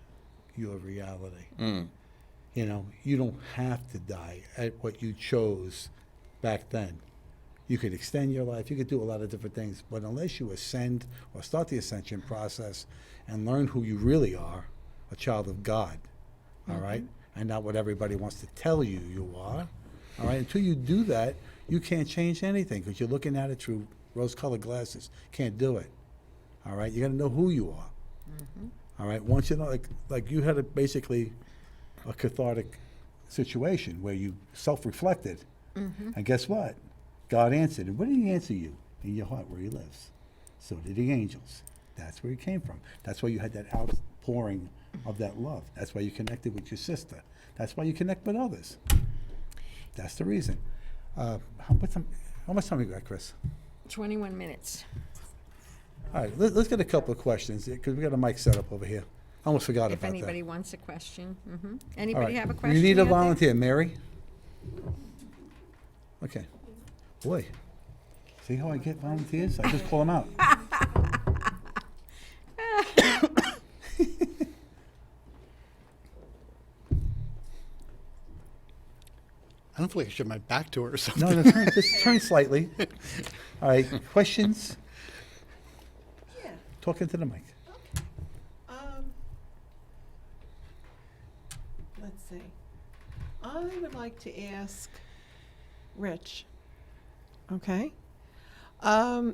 [SPEAKER 3] your reality. You know, you don't have to die at what you chose back then. You could extend your life. You could do a lot of different things. But unless you ascend or start the ascension process and learn who you really are, a child of God, all right, and not what everybody wants to tell you you are, all right, until you do that, you can't change anything because you're looking at it through rose-colored glasses. Can't do it, all right? You got to know who you are, all right? Once you know, like you had basically a cathartic situation where you self-reflected, and guess what? God answered. And what did he answer you? In your heart where he lives. So did the angels. That's where he came from. That's why you had that outpouring of that love. That's why you connected with your sister. That's why you connect with others. That's the reason. How much time we got, Chris?
[SPEAKER 2] 21 minutes.
[SPEAKER 3] All right, let's get a couple of questions because we got a mic set up over here. I almost forgot
[SPEAKER 2] If
[SPEAKER 3] about
[SPEAKER 2] anybody
[SPEAKER 3] that.
[SPEAKER 2] wants a question.
[SPEAKER 3] All
[SPEAKER 2] Anybody
[SPEAKER 3] right.
[SPEAKER 2] have a question?
[SPEAKER 3] We need a
[SPEAKER 2] out there?
[SPEAKER 3] volunteer. Mary? Okay. Boy, see how I get volunteers? I just call them out.
[SPEAKER 4] I don't feel like I should have my back to her or something.
[SPEAKER 3] No, just turn slightly. All right, questions?
[SPEAKER 1] Yeah.
[SPEAKER 3] Talk into the mic.
[SPEAKER 1] Let's see. I would like to ask Rich. Okay.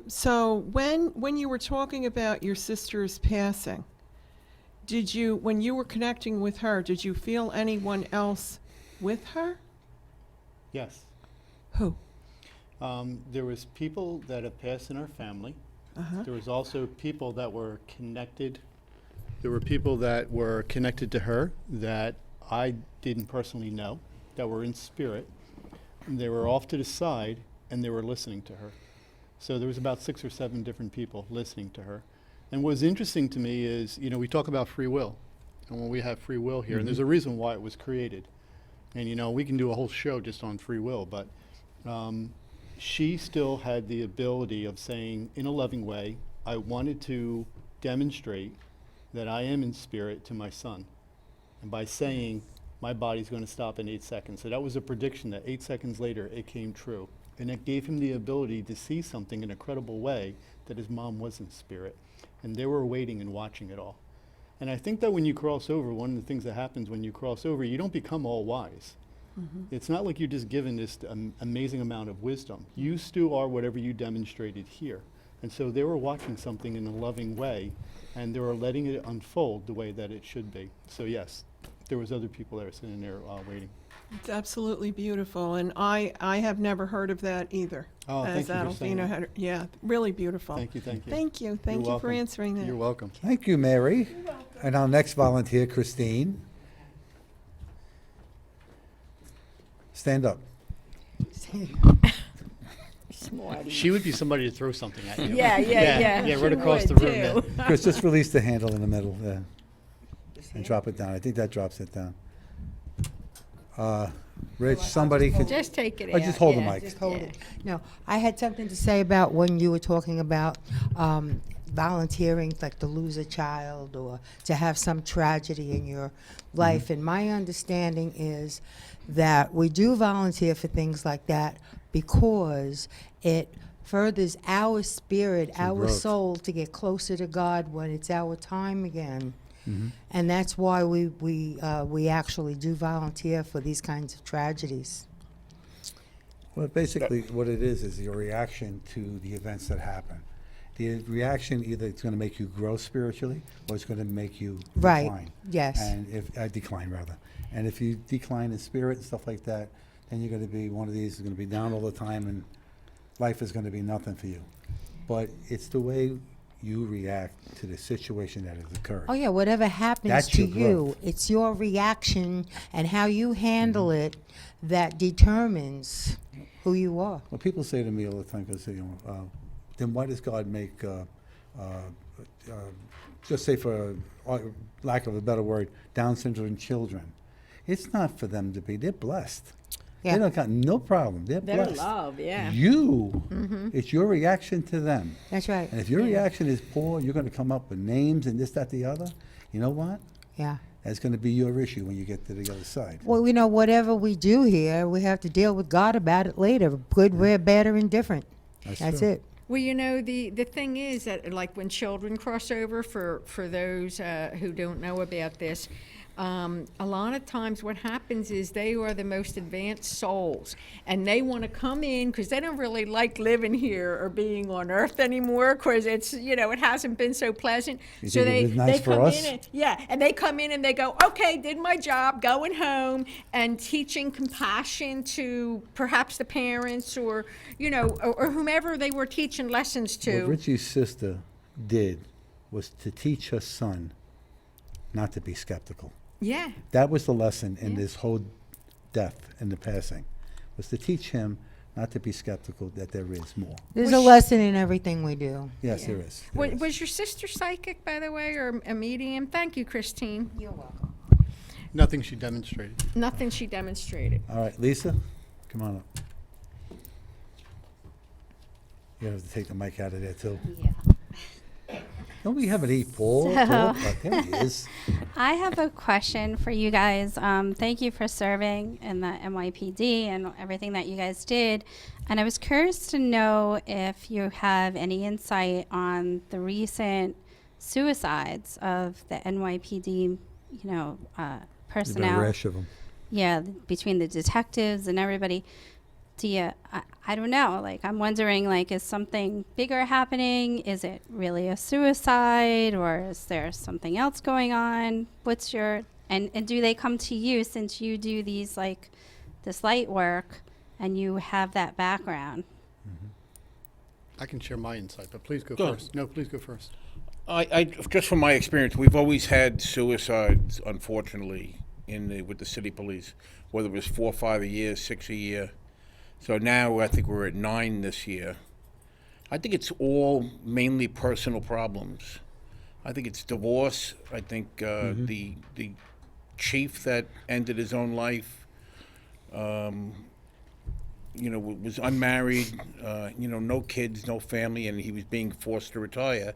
[SPEAKER 1] So when you were talking about your sister's passing, when you were connecting with her, did you feel anyone else with her?
[SPEAKER 4] Yes.
[SPEAKER 1] Who?
[SPEAKER 4] There was people that have passed in our family.
[SPEAKER 1] Uh-huh.
[SPEAKER 4] There was also people that were connected. There were people that were connected to her that I didn't personally know, that were in spirit. And they were off to the side, and they were listening to her. So there was about 6 or 7 different people listening to her. And what's interesting to me is, you know, we talk about free will. And when we have free will here, and there's a reason why it was created. And, you know, we can do a whole show just on free will, but she still had the ability of saying, in a loving way, I wanted to demonstrate that I am in spirit to my son. And by saying, my body's going to stop in 8 seconds. So that was a prediction that 8 seconds later, it came true. And it gave him the ability to see something in a credible way that his mom was in spirit. And they were waiting and watching it all. And I think that when you cross over, one of the things that happens when you cross over, you don't become all wise. It's not like you're just given this amazing amount of wisdom. You still are whatever you demonstrated here. And so they were watching something in a loving way, and they were letting it unfold the way that it should be. So yes, there was other people that were sitting there waiting.
[SPEAKER 1] It's absolutely beautiful, and I have never heard of that either.
[SPEAKER 4] Oh, thank you for saying
[SPEAKER 1] Adolphina
[SPEAKER 4] that.
[SPEAKER 1] had, yeah, really beautiful.
[SPEAKER 4] Thank you, thank you.
[SPEAKER 1] Thank you, thank
[SPEAKER 4] You're
[SPEAKER 1] you for
[SPEAKER 4] welcome.
[SPEAKER 1] answering that.
[SPEAKER 4] You're welcome.
[SPEAKER 3] Thank you, Mary. And our next volunteer, Christine. Stand up.
[SPEAKER 2] Smarty.
[SPEAKER 4] She would be somebody to throw something at you.
[SPEAKER 2] Yeah.
[SPEAKER 4] Yeah,
[SPEAKER 2] she
[SPEAKER 4] right across the
[SPEAKER 2] would,
[SPEAKER 4] room.
[SPEAKER 2] too.
[SPEAKER 4] Yeah.
[SPEAKER 3] Chris, just release the handle in the middle there and drop it down. I think that drops it down. Rich, somebody could,
[SPEAKER 2] Just take it
[SPEAKER 3] oh,
[SPEAKER 2] out.
[SPEAKER 3] just hold the
[SPEAKER 2] yeah.
[SPEAKER 3] mic.
[SPEAKER 7] Just hold it. No, I had something to say about when you were talking about volunteering, like to lose a child or to have some tragedy in your life. And my understanding is that we do volunteer for things like that because it furthers our spirit, our
[SPEAKER 3] growth.
[SPEAKER 7] soul to get closer to God when it's our time again. And that's why we actually do volunteer for these kinds of tragedies.
[SPEAKER 3] Well, basically, what it is your reaction to the events that happen. The reaction, either it's going to make you grow spiritually, or it's going to make you
[SPEAKER 7] Right,
[SPEAKER 3] decline.
[SPEAKER 7] yes.
[SPEAKER 3] And if decline rather, and if you decline in spirit and stuff like that, then you're going to be one of these is going to be down all the time, and life is going to be nothing for you. But it's the way you react to the situation that has occurred.
[SPEAKER 7] Oh yeah, whatever happens
[SPEAKER 3] That's
[SPEAKER 7] to
[SPEAKER 3] your
[SPEAKER 7] you,
[SPEAKER 3] growth.
[SPEAKER 7] it's your reaction and how you handle it that determines who you are.
[SPEAKER 3] Well, people say to me all the time, because then why does God make, just say for lack of a better word, Down syndrome children? It's not for them to be. They're blessed.
[SPEAKER 7] Yeah.
[SPEAKER 3] They don't got no problem. They're
[SPEAKER 2] They're
[SPEAKER 3] blessed.
[SPEAKER 2] love, yeah.
[SPEAKER 3] You, it's your reaction to them.
[SPEAKER 7] That's right.
[SPEAKER 3] And if your reaction is poor, you're going to come up with names and this, that, the other. You know what?
[SPEAKER 7] Yeah.
[SPEAKER 3] That's going to be your issue when you get to the other side.
[SPEAKER 7] Well, whatever we do here, we have to deal with God about it later. Good, bad, or indifferent. That's
[SPEAKER 3] true.
[SPEAKER 7] it.
[SPEAKER 2] Well, the thing is that, like, when children cross over, for those who don't know about this, a lot of times what happens is they are the most advanced souls, and they want to come in because they don't really like living here or being on Earth anymore because it's, it hasn't been so pleasant.
[SPEAKER 3] You
[SPEAKER 2] So
[SPEAKER 3] think it was nice
[SPEAKER 2] they
[SPEAKER 3] for
[SPEAKER 2] come
[SPEAKER 3] us?
[SPEAKER 2] in and they come in and they go, okay, did my job, going home and teaching compassion to perhaps the parents or or whomever they were teaching lessons to.
[SPEAKER 3] What Richie's sister did was to teach her son not to be skeptical.
[SPEAKER 2] Yeah.
[SPEAKER 3] That was the lesson in
[SPEAKER 2] Yeah.
[SPEAKER 3] this whole death and the passing, was to teach him not to be skeptical that there is more.
[SPEAKER 7] There's a lesson in everything we do.
[SPEAKER 3] Yes, there is. There is.
[SPEAKER 2] Was your sister psychic, by the way, or a medium? Thank you, Christine.
[SPEAKER 7] You're welcome.
[SPEAKER 4] Nothing she demonstrated.
[SPEAKER 2] Nothing she demonstrated.
[SPEAKER 3] All right, Lisa, come on up. You have to take the mic out of there, too.
[SPEAKER 8] Yeah.
[SPEAKER 3] Don't we have an eat Paul?
[SPEAKER 8] So-
[SPEAKER 3] Talk? There he is.
[SPEAKER 8] I have a question for you guys. Thank you for serving in the NYPD and everything that you guys did. And I was curious to know if you have any insight on the recent suicides of the NYPD,
[SPEAKER 3] There's been a
[SPEAKER 8] personnel.
[SPEAKER 3] rash of them.
[SPEAKER 8] Yeah, between the detectives and everybody. Do you, I don't know, like, I'm wondering, like, is something bigger happening? Is it really a suicide, or is there something else going on? What's your, and do they come to you since you do these, like, this light work and you have that background?
[SPEAKER 4] I can share my insight, but please go
[SPEAKER 5] Go.
[SPEAKER 4] first. No, please go first.
[SPEAKER 5] I just from my experience, we've always had suicides, unfortunately, with the city police, whether it was 4 or 5 a year, 6 a year. So now I think we're at 9 this year. I think it's all mainly personal problems. I think it's divorce. I think the chief that ended his own life, was unmarried, no kids, no family, and he was being forced to retire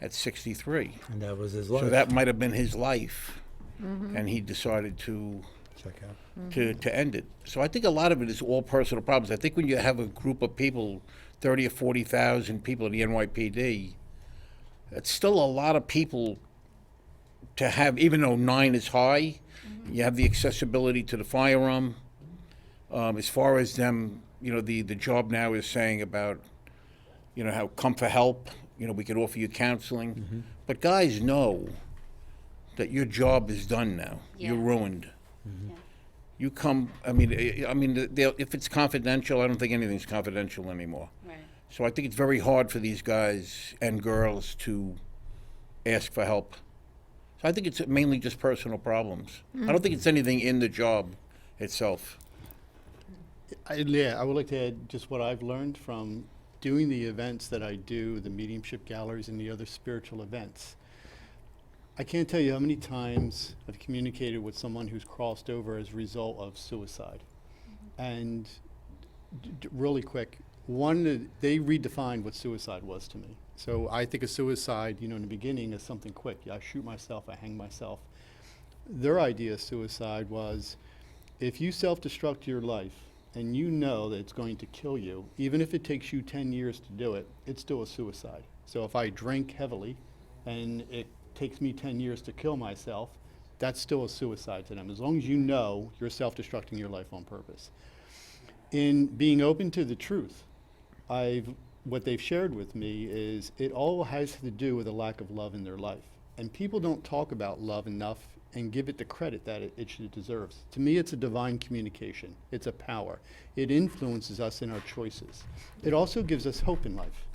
[SPEAKER 5] at 63.
[SPEAKER 3] And that was his life.
[SPEAKER 5] So that might have been his life, and he decided to
[SPEAKER 3] Check out.
[SPEAKER 5] to end it. So I think a lot of it is all personal problems. I think when you have a group of people, 30 or 40,000 people in the NYPD, it's still a lot of people to have, even though 9 is high, you have the accessibility to the firearm. As far as them, the job now is saying about, how come for help, we can offer you counseling. But guys know that your job is done now. You're
[SPEAKER 8] Yeah.
[SPEAKER 5] ruined.
[SPEAKER 8] Yeah.
[SPEAKER 5] You come, if it's confidential, I don't think anything's confidential anymore.
[SPEAKER 8] Right.
[SPEAKER 5] So I think it's very hard for these guys and girls to ask for help. So I think it's mainly just personal problems. I don't think it's anything in the job itself.
[SPEAKER 4] I would like to add just what I've learned from doing the events that I do, the mediumship galleries and the other spiritual events. I can't tell you how many times I've communicated with someone who's crossed over as a result of suicide. And really quick, they redefined what suicide was to me. So I think of suicide, in the beginning as something quick. I shoot myself, I hang myself. Their idea of suicide was, if you self-destruct your life and you know that it's going to kill you, even if it takes you 10 years to do it, it's still a suicide. So if I drink heavily and it takes me 10 years to kill myself, that's still a suicide to them, as long as you know you're self-destructing your life on purpose. In being open to the truth, what they've shared with me is it all has to do with a lack of love in their life. And people don't talk about love enough and give it the credit that it deserves. To me, it's a divine communication. It's a power. It influences us in our choices. It also gives us hope in life.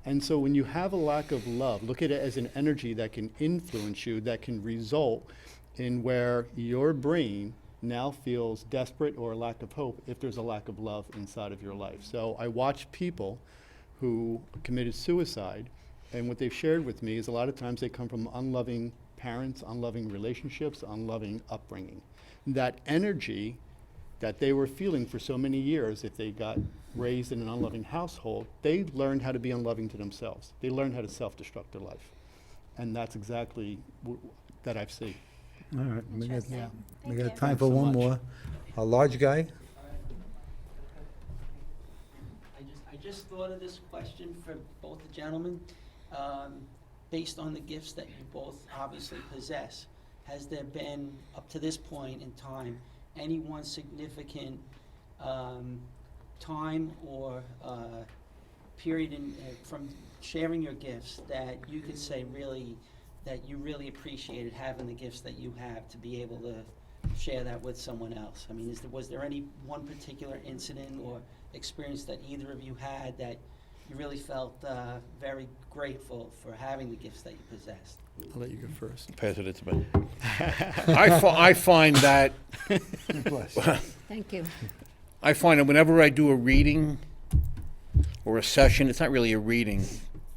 [SPEAKER 4] And so when you have a lack of love, look at it as an energy that can influence you, that can result in where your brain now feels desperate or a lack of hope if there's a lack of love inside of your life. So I watch people who committed suicide, and what they've shared with me is a lot of times they come from unloving parents, unloving relationships, unloving upbringing. That energy that they were feeling for so many years, if they got raised in an unloving household, they learned how to be unloving to themselves. They learned how to self-destruct their life. And that's exactly that I've seen.
[SPEAKER 3] All right, we got
[SPEAKER 8] Interesting.
[SPEAKER 3] we
[SPEAKER 8] Thank
[SPEAKER 3] got
[SPEAKER 8] you.
[SPEAKER 3] time
[SPEAKER 4] Thanks
[SPEAKER 3] for
[SPEAKER 4] so
[SPEAKER 3] one
[SPEAKER 4] much.
[SPEAKER 3] more. A large guy.
[SPEAKER 9] I just thought of this question for both the gentlemen. Based on the gifts that you both obviously possess, has there been, up to this point in time, any one significant time or period from sharing your gifts that you could say really, that you really appreciated having the gifts that you have to be able to share that with someone else? I mean, was there any one particular incident or experience that either of you had that you really felt very grateful for having the gifts that you possessed?
[SPEAKER 4] I'll let you go first.
[SPEAKER 5] Pass it to me. I find that
[SPEAKER 2] Thank you.
[SPEAKER 5] I find that whenever I do a reading or a session, it's not really a reading,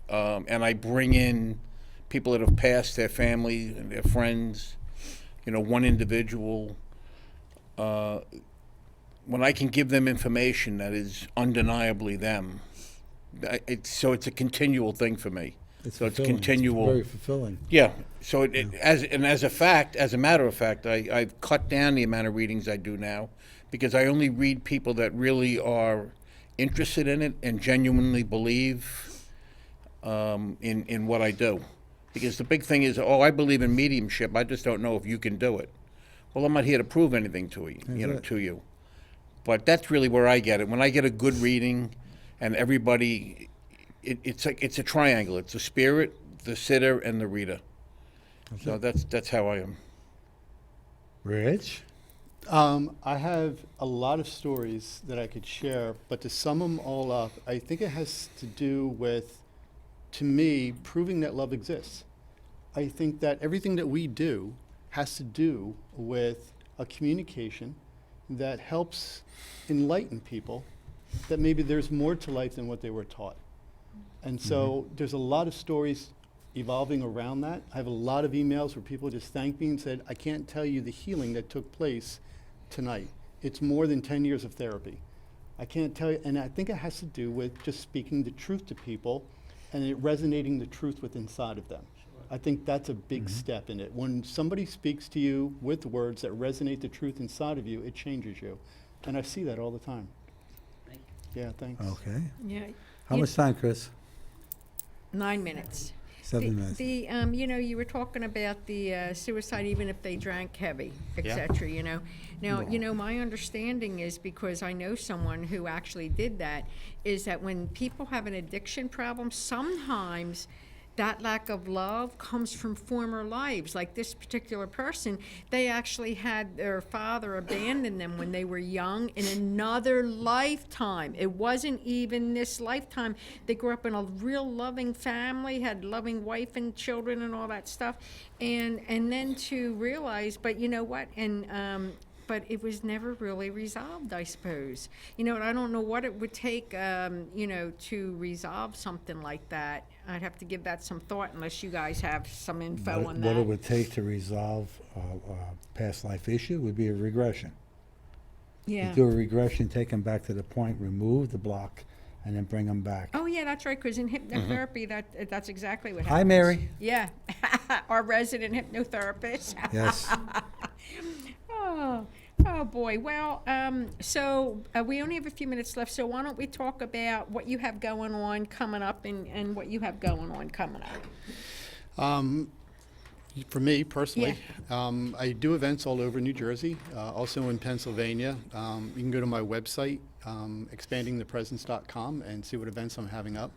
[SPEAKER 5] and I bring in people that have passed, their family and their friends, one individual, when I can give them information that is undeniably them, it's a continual thing for me.
[SPEAKER 3] It's
[SPEAKER 5] So it's
[SPEAKER 3] fulfilling.
[SPEAKER 5] continual.
[SPEAKER 3] It's very fulfilling.
[SPEAKER 5] Yeah. So as a matter of fact, I've cut down the amount of readings I do now, because I only read people that really are interested in it and genuinely believe in what I do. Because the big thing is, I believe in mediumship. I just don't know if you can do it. Well, I'm not here to prove anything to you,
[SPEAKER 3] That's it.
[SPEAKER 5] to you. But that's really where I get it. When I get a good reading, and everybody, it's a triangle. It's the spirit, the sitter, and the reader. So that's how I am.
[SPEAKER 3] Rich.
[SPEAKER 4] I have a lot of stories that I could share, but to sum them all up, I think it has to do with, to me, proving that love exists. I think that everything that we do has to do with a communication that helps enlighten people that maybe there's more to life than what they were taught. And so there's a lot of stories evolving around that. I have a lot of emails where people just thanked me and said, I can't tell you the healing that took place tonight. It's more than 10 years of therapy. I can't tell you, and I think it has to do with just speaking the truth to people and it resonating the truth with inside of them. I think that's a big step in it. When somebody speaks to you with words that resonate the truth inside of you, it changes you. And I see that all the time.
[SPEAKER 9] Thank
[SPEAKER 4] Yeah, thanks.
[SPEAKER 3] Okay.
[SPEAKER 2] Yeah.
[SPEAKER 3] How much time, Chris?
[SPEAKER 2] 9 minutes.
[SPEAKER 3] 7 minutes.
[SPEAKER 2] You were talking about the suicide, even if they drank heavy, et
[SPEAKER 4] Yeah.
[SPEAKER 2] cetera. Now, my understanding is, because I know someone who actually did that, is that when people have an addiction problem, sometimes that lack of love comes from former lives. Like this particular person, they actually had their father abandon them when they were young in another lifetime. It wasn't even this lifetime. They grew up in a real loving family, had loving wife and children and all that stuff. And then to realize, but you know what? And but it was never really resolved, I suppose. You know, and I don't know what it would take, you know, to resolve something like that. I'd have to give that some thought unless you guys have some info on that.
[SPEAKER 3] What it would take to resolve a past life issue would be a regression.
[SPEAKER 2] Yeah.
[SPEAKER 3] You do a regression, take them back to the point, remove the block, and then bring them back.
[SPEAKER 2] Oh, yeah, that's right, because in hypnotherapy, that's exactly what happens.
[SPEAKER 3] Hi, Mary.
[SPEAKER 2] Yeah, our resident hypnotherapist.
[SPEAKER 3] Yes.
[SPEAKER 2] Oh, boy. Well, so we only have a few minutes left, so why don't we talk about what you have going on coming up and what you have going on coming up?
[SPEAKER 4] For me personally, I do events all over New Jersey, also in Pennsylvania. You can go to my website, expandingthepresence.com, and see what events I'm having up.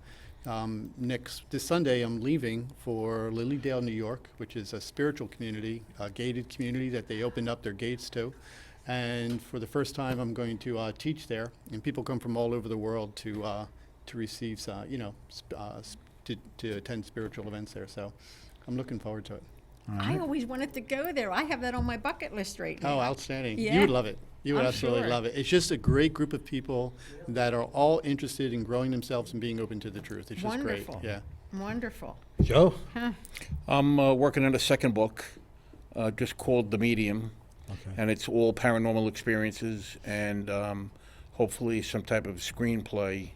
[SPEAKER 4] This Sunday, I'm leaving for Lilydale, New York, which is a spiritual community, a gated community that they opened up their gates to. And for the first time, I'm going to teach there, and people come from all over the world to receive, to attend spiritual events there. So I'm looking forward to it.
[SPEAKER 2] I always wanted to go there. I have that on my bucket list right now.
[SPEAKER 4] Oh, outstanding.
[SPEAKER 2] Yeah.
[SPEAKER 4] You would love it. You would
[SPEAKER 2] I'm
[SPEAKER 4] absolutely
[SPEAKER 2] sure.
[SPEAKER 4] love it. It's just a great group of people that are all interested in growing themselves and being open to the truth. It's just
[SPEAKER 2] Wonderful.
[SPEAKER 4] great. Yeah.
[SPEAKER 2] Wonderful.
[SPEAKER 3] Joe?
[SPEAKER 5] I'm working on a second book, just called The Medium,
[SPEAKER 3] Okay.
[SPEAKER 5] and it's all paranormal experiences and hopefully some type of screenplay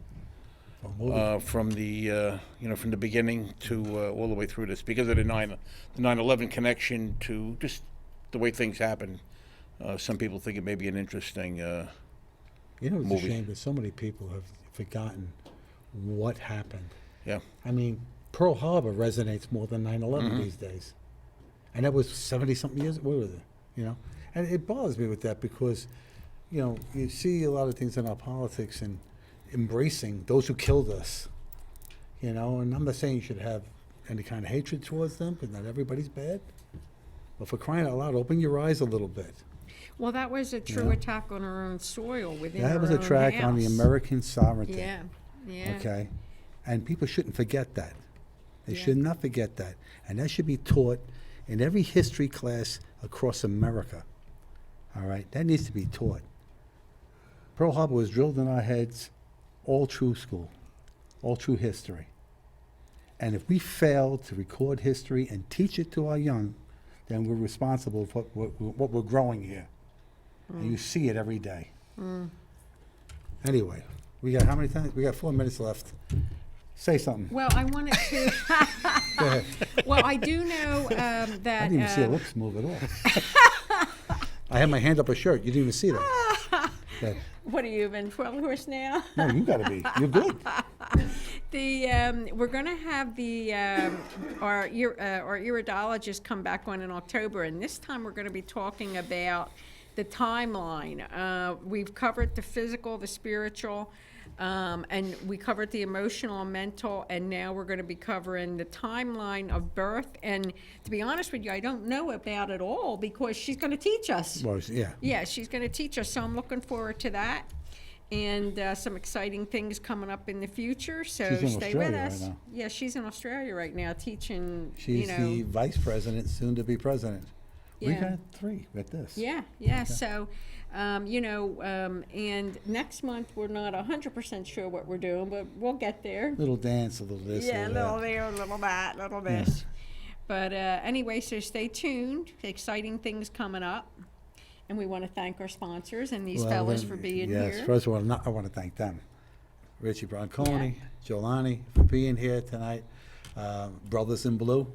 [SPEAKER 5] from the from the beginning to all the way through this, because of the 9/11 connection to just the way things happen. Some people think it may be an interesting.
[SPEAKER 3] You know, it's
[SPEAKER 5] movie.
[SPEAKER 3] a shame that so many people have forgotten what happened.
[SPEAKER 5] Yeah.
[SPEAKER 3] I mean, Pearl Harbor resonates more than 9/11 these days. And that was 70-something years, what was it? You know? And it bothers me with that because, you know, you see a lot of things in our politics and embracing those who killed us, you know, and I'm not saying you should have any kind of hatred towards them, because not everybody's bad. But for crying out loud, open your eyes a little bit.
[SPEAKER 2] Well, that was a true
[SPEAKER 3] Yeah.
[SPEAKER 2] attack on our own soil within
[SPEAKER 3] That
[SPEAKER 2] our
[SPEAKER 3] was
[SPEAKER 2] own
[SPEAKER 3] a track on the
[SPEAKER 2] house.
[SPEAKER 3] American sovereignty.
[SPEAKER 2] Yeah, yeah.
[SPEAKER 3] Okay? And people shouldn't forget that. They
[SPEAKER 2] Yeah.
[SPEAKER 3] should not forget that. And that should be taught in every history class across America. All right? That needs to be taught. Pearl Harbor was drilled in our heads all through school, all through history. And if we fail to record history and teach it to our young, then we're responsible for what we're growing here. And you see it every day. Anyway, we got how many times? We got 4 minutes left. Say something.
[SPEAKER 2] Well, I wanted to.
[SPEAKER 3] Go ahead.
[SPEAKER 2] Well, I do know
[SPEAKER 3] I
[SPEAKER 2] that.
[SPEAKER 3] didn't even see your lips move at all. I had my hand up a shirt. You didn't even see that. Okay.
[SPEAKER 2] What are you, ventriloquist now?
[SPEAKER 3] No, you got to be. You're good.
[SPEAKER 2] We're going to have our iridologist come back on in October, and this time we're going to be talking about the timeline. We've covered the physical, the spiritual, and we covered the emotional and mental, and now we're going to be covering the timeline of birth. And to be honest with you, I don't know about it all because she's going to teach us.
[SPEAKER 3] Well, yeah.
[SPEAKER 2] Yeah, she's going to teach us, so I'm looking forward to that. And some exciting things coming up in the future, so
[SPEAKER 3] She's in
[SPEAKER 2] stay with
[SPEAKER 3] Australia right
[SPEAKER 2] us.
[SPEAKER 3] now.
[SPEAKER 2] Yeah, she's in Australia right now teaching,
[SPEAKER 3] She's the vice president, soon to be president. We
[SPEAKER 2] Yeah.
[SPEAKER 3] got 3 with this.
[SPEAKER 2] Yeah, so, and next month, we're not 100% sure what we're doing, but we'll get there.
[SPEAKER 3] Little dance, a little this,
[SPEAKER 2] Yeah,
[SPEAKER 3] a
[SPEAKER 2] a
[SPEAKER 3] little
[SPEAKER 2] little
[SPEAKER 3] that.
[SPEAKER 2] there, a little that, a little this. But anyway, so stay tuned, exciting things coming up. And we want to thank our sponsors and these
[SPEAKER 3] Well,
[SPEAKER 2] fellas
[SPEAKER 3] then,
[SPEAKER 2] for being
[SPEAKER 3] yes,
[SPEAKER 2] here.
[SPEAKER 3] first of all, I want to thank them. Richie Braconi, Joe Lani for being here tonight. Brothers in Blue,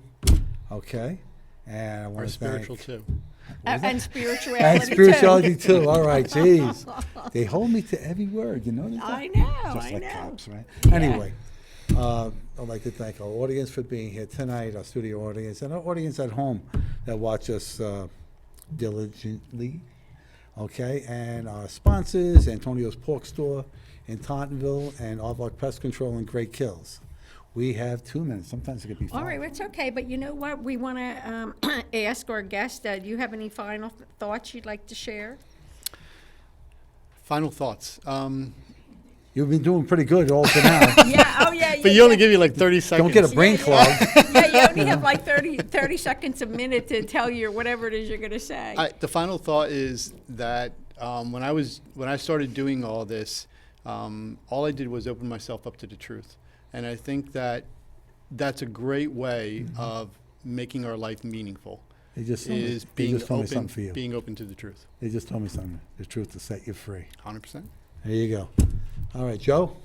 [SPEAKER 3] okay. And I
[SPEAKER 4] Our
[SPEAKER 3] want to
[SPEAKER 4] spiritual
[SPEAKER 3] thank...
[SPEAKER 4] too.
[SPEAKER 2] And spirituality,
[SPEAKER 3] And
[SPEAKER 2] too.
[SPEAKER 3] spirituality too. All right, jeez. They hold me to every word, you know that?
[SPEAKER 2] I know,
[SPEAKER 3] Just
[SPEAKER 2] I
[SPEAKER 3] like
[SPEAKER 2] know.
[SPEAKER 3] cops, right?
[SPEAKER 2] Yeah.
[SPEAKER 3] Anyway, I'd like to thank our audience for being here tonight, our studio audience, and our audience at home that watch us diligently. Okay, and our sponsors, Antonio's Pork Store in Tauntonville and Aardvark Pest Control in Great Kills. We have 2 minutes. Sometimes it could be 5.
[SPEAKER 2] All right, that's okay, but you know what? We want to ask our guest, do you have any final thoughts you'd like to share?
[SPEAKER 4] Final thoughts.
[SPEAKER 3] You've been doing pretty good all to now.
[SPEAKER 2] Yeah, oh, yeah, yeah.
[SPEAKER 4] But you only give you like 30 seconds.
[SPEAKER 3] Don't get a brain clog.
[SPEAKER 2] Yeah, you only have like 30 seconds a minute to tell you whatever it is you're going to say.
[SPEAKER 4] The final thought is that when I started doing all this, all I did was open myself up to the truth, and I think that that's a great way of making our life meaningful.
[SPEAKER 3] He just told me,
[SPEAKER 4] Is
[SPEAKER 3] he
[SPEAKER 4] being
[SPEAKER 3] just told me
[SPEAKER 4] open,
[SPEAKER 3] something for you.
[SPEAKER 4] being open to the truth.
[SPEAKER 3] He just told me something. The truth to set you free.
[SPEAKER 4] 100%.
[SPEAKER 3] There you go. All right, Joe?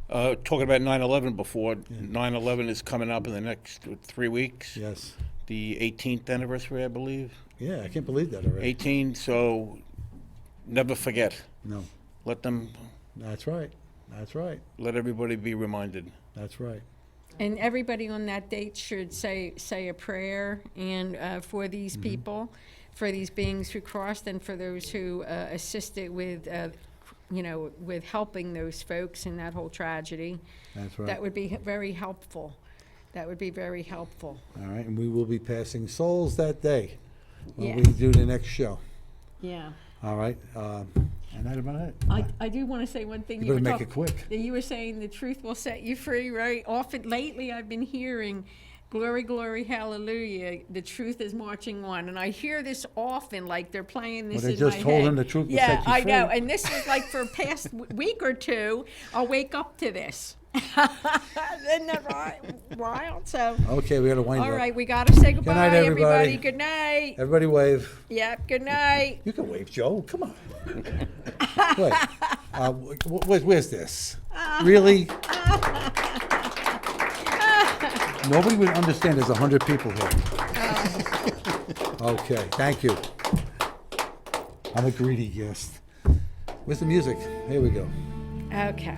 [SPEAKER 5] Talking about 9/11 before, 9/11 is coming up in the next 3 weeks.
[SPEAKER 3] Yes.
[SPEAKER 5] The 18th anniversary, I believe.
[SPEAKER 3] Yeah, I can't believe that already.
[SPEAKER 5] 18, so never forget.
[SPEAKER 3] No.
[SPEAKER 5] Let them,
[SPEAKER 3] That's right. That's right.
[SPEAKER 5] let everybody be reminded.
[SPEAKER 3] That's right.
[SPEAKER 2] And everybody on that date should say a prayer and for these people, for these beings who crossed, and for those who assisted with, with helping those folks in that whole tragedy.
[SPEAKER 3] That's right.
[SPEAKER 2] That would be very helpful. That would be very helpful.
[SPEAKER 3] All right, and we will be passing souls that day when
[SPEAKER 2] Yeah.
[SPEAKER 3] we do the next show.
[SPEAKER 2] Yeah.
[SPEAKER 3] All right, and that's about it.
[SPEAKER 2] I do want to say one thing.
[SPEAKER 3] You better
[SPEAKER 2] were
[SPEAKER 3] make it quick.
[SPEAKER 2] You were saying the truth will set you free, right? Often lately I've been hearing, glory, glory, hallelujah, the truth is marching on. And I hear this often, like they're playing this
[SPEAKER 3] Well, they
[SPEAKER 2] in my
[SPEAKER 3] just told
[SPEAKER 2] head.
[SPEAKER 3] him the truth will
[SPEAKER 2] Yeah,
[SPEAKER 3] set you
[SPEAKER 2] I know.
[SPEAKER 3] free.
[SPEAKER 2] And this is like for past week or two, I'll wake up to this. Isn't that wild? So,
[SPEAKER 3] Okay, we gotta wind
[SPEAKER 2] all
[SPEAKER 3] up.
[SPEAKER 2] right, we got to say goodbye,
[SPEAKER 3] night, everybody.
[SPEAKER 2] Good night.
[SPEAKER 3] Everybody wave.
[SPEAKER 2] Yep, good night.
[SPEAKER 3] You can wave, Joe. Come on. Wait, where's this? Really? Nobody would understand there's 100 people here. Okay, thank you. I'm a greedy guest. Where's the music? Here we go.
[SPEAKER 2] Okay.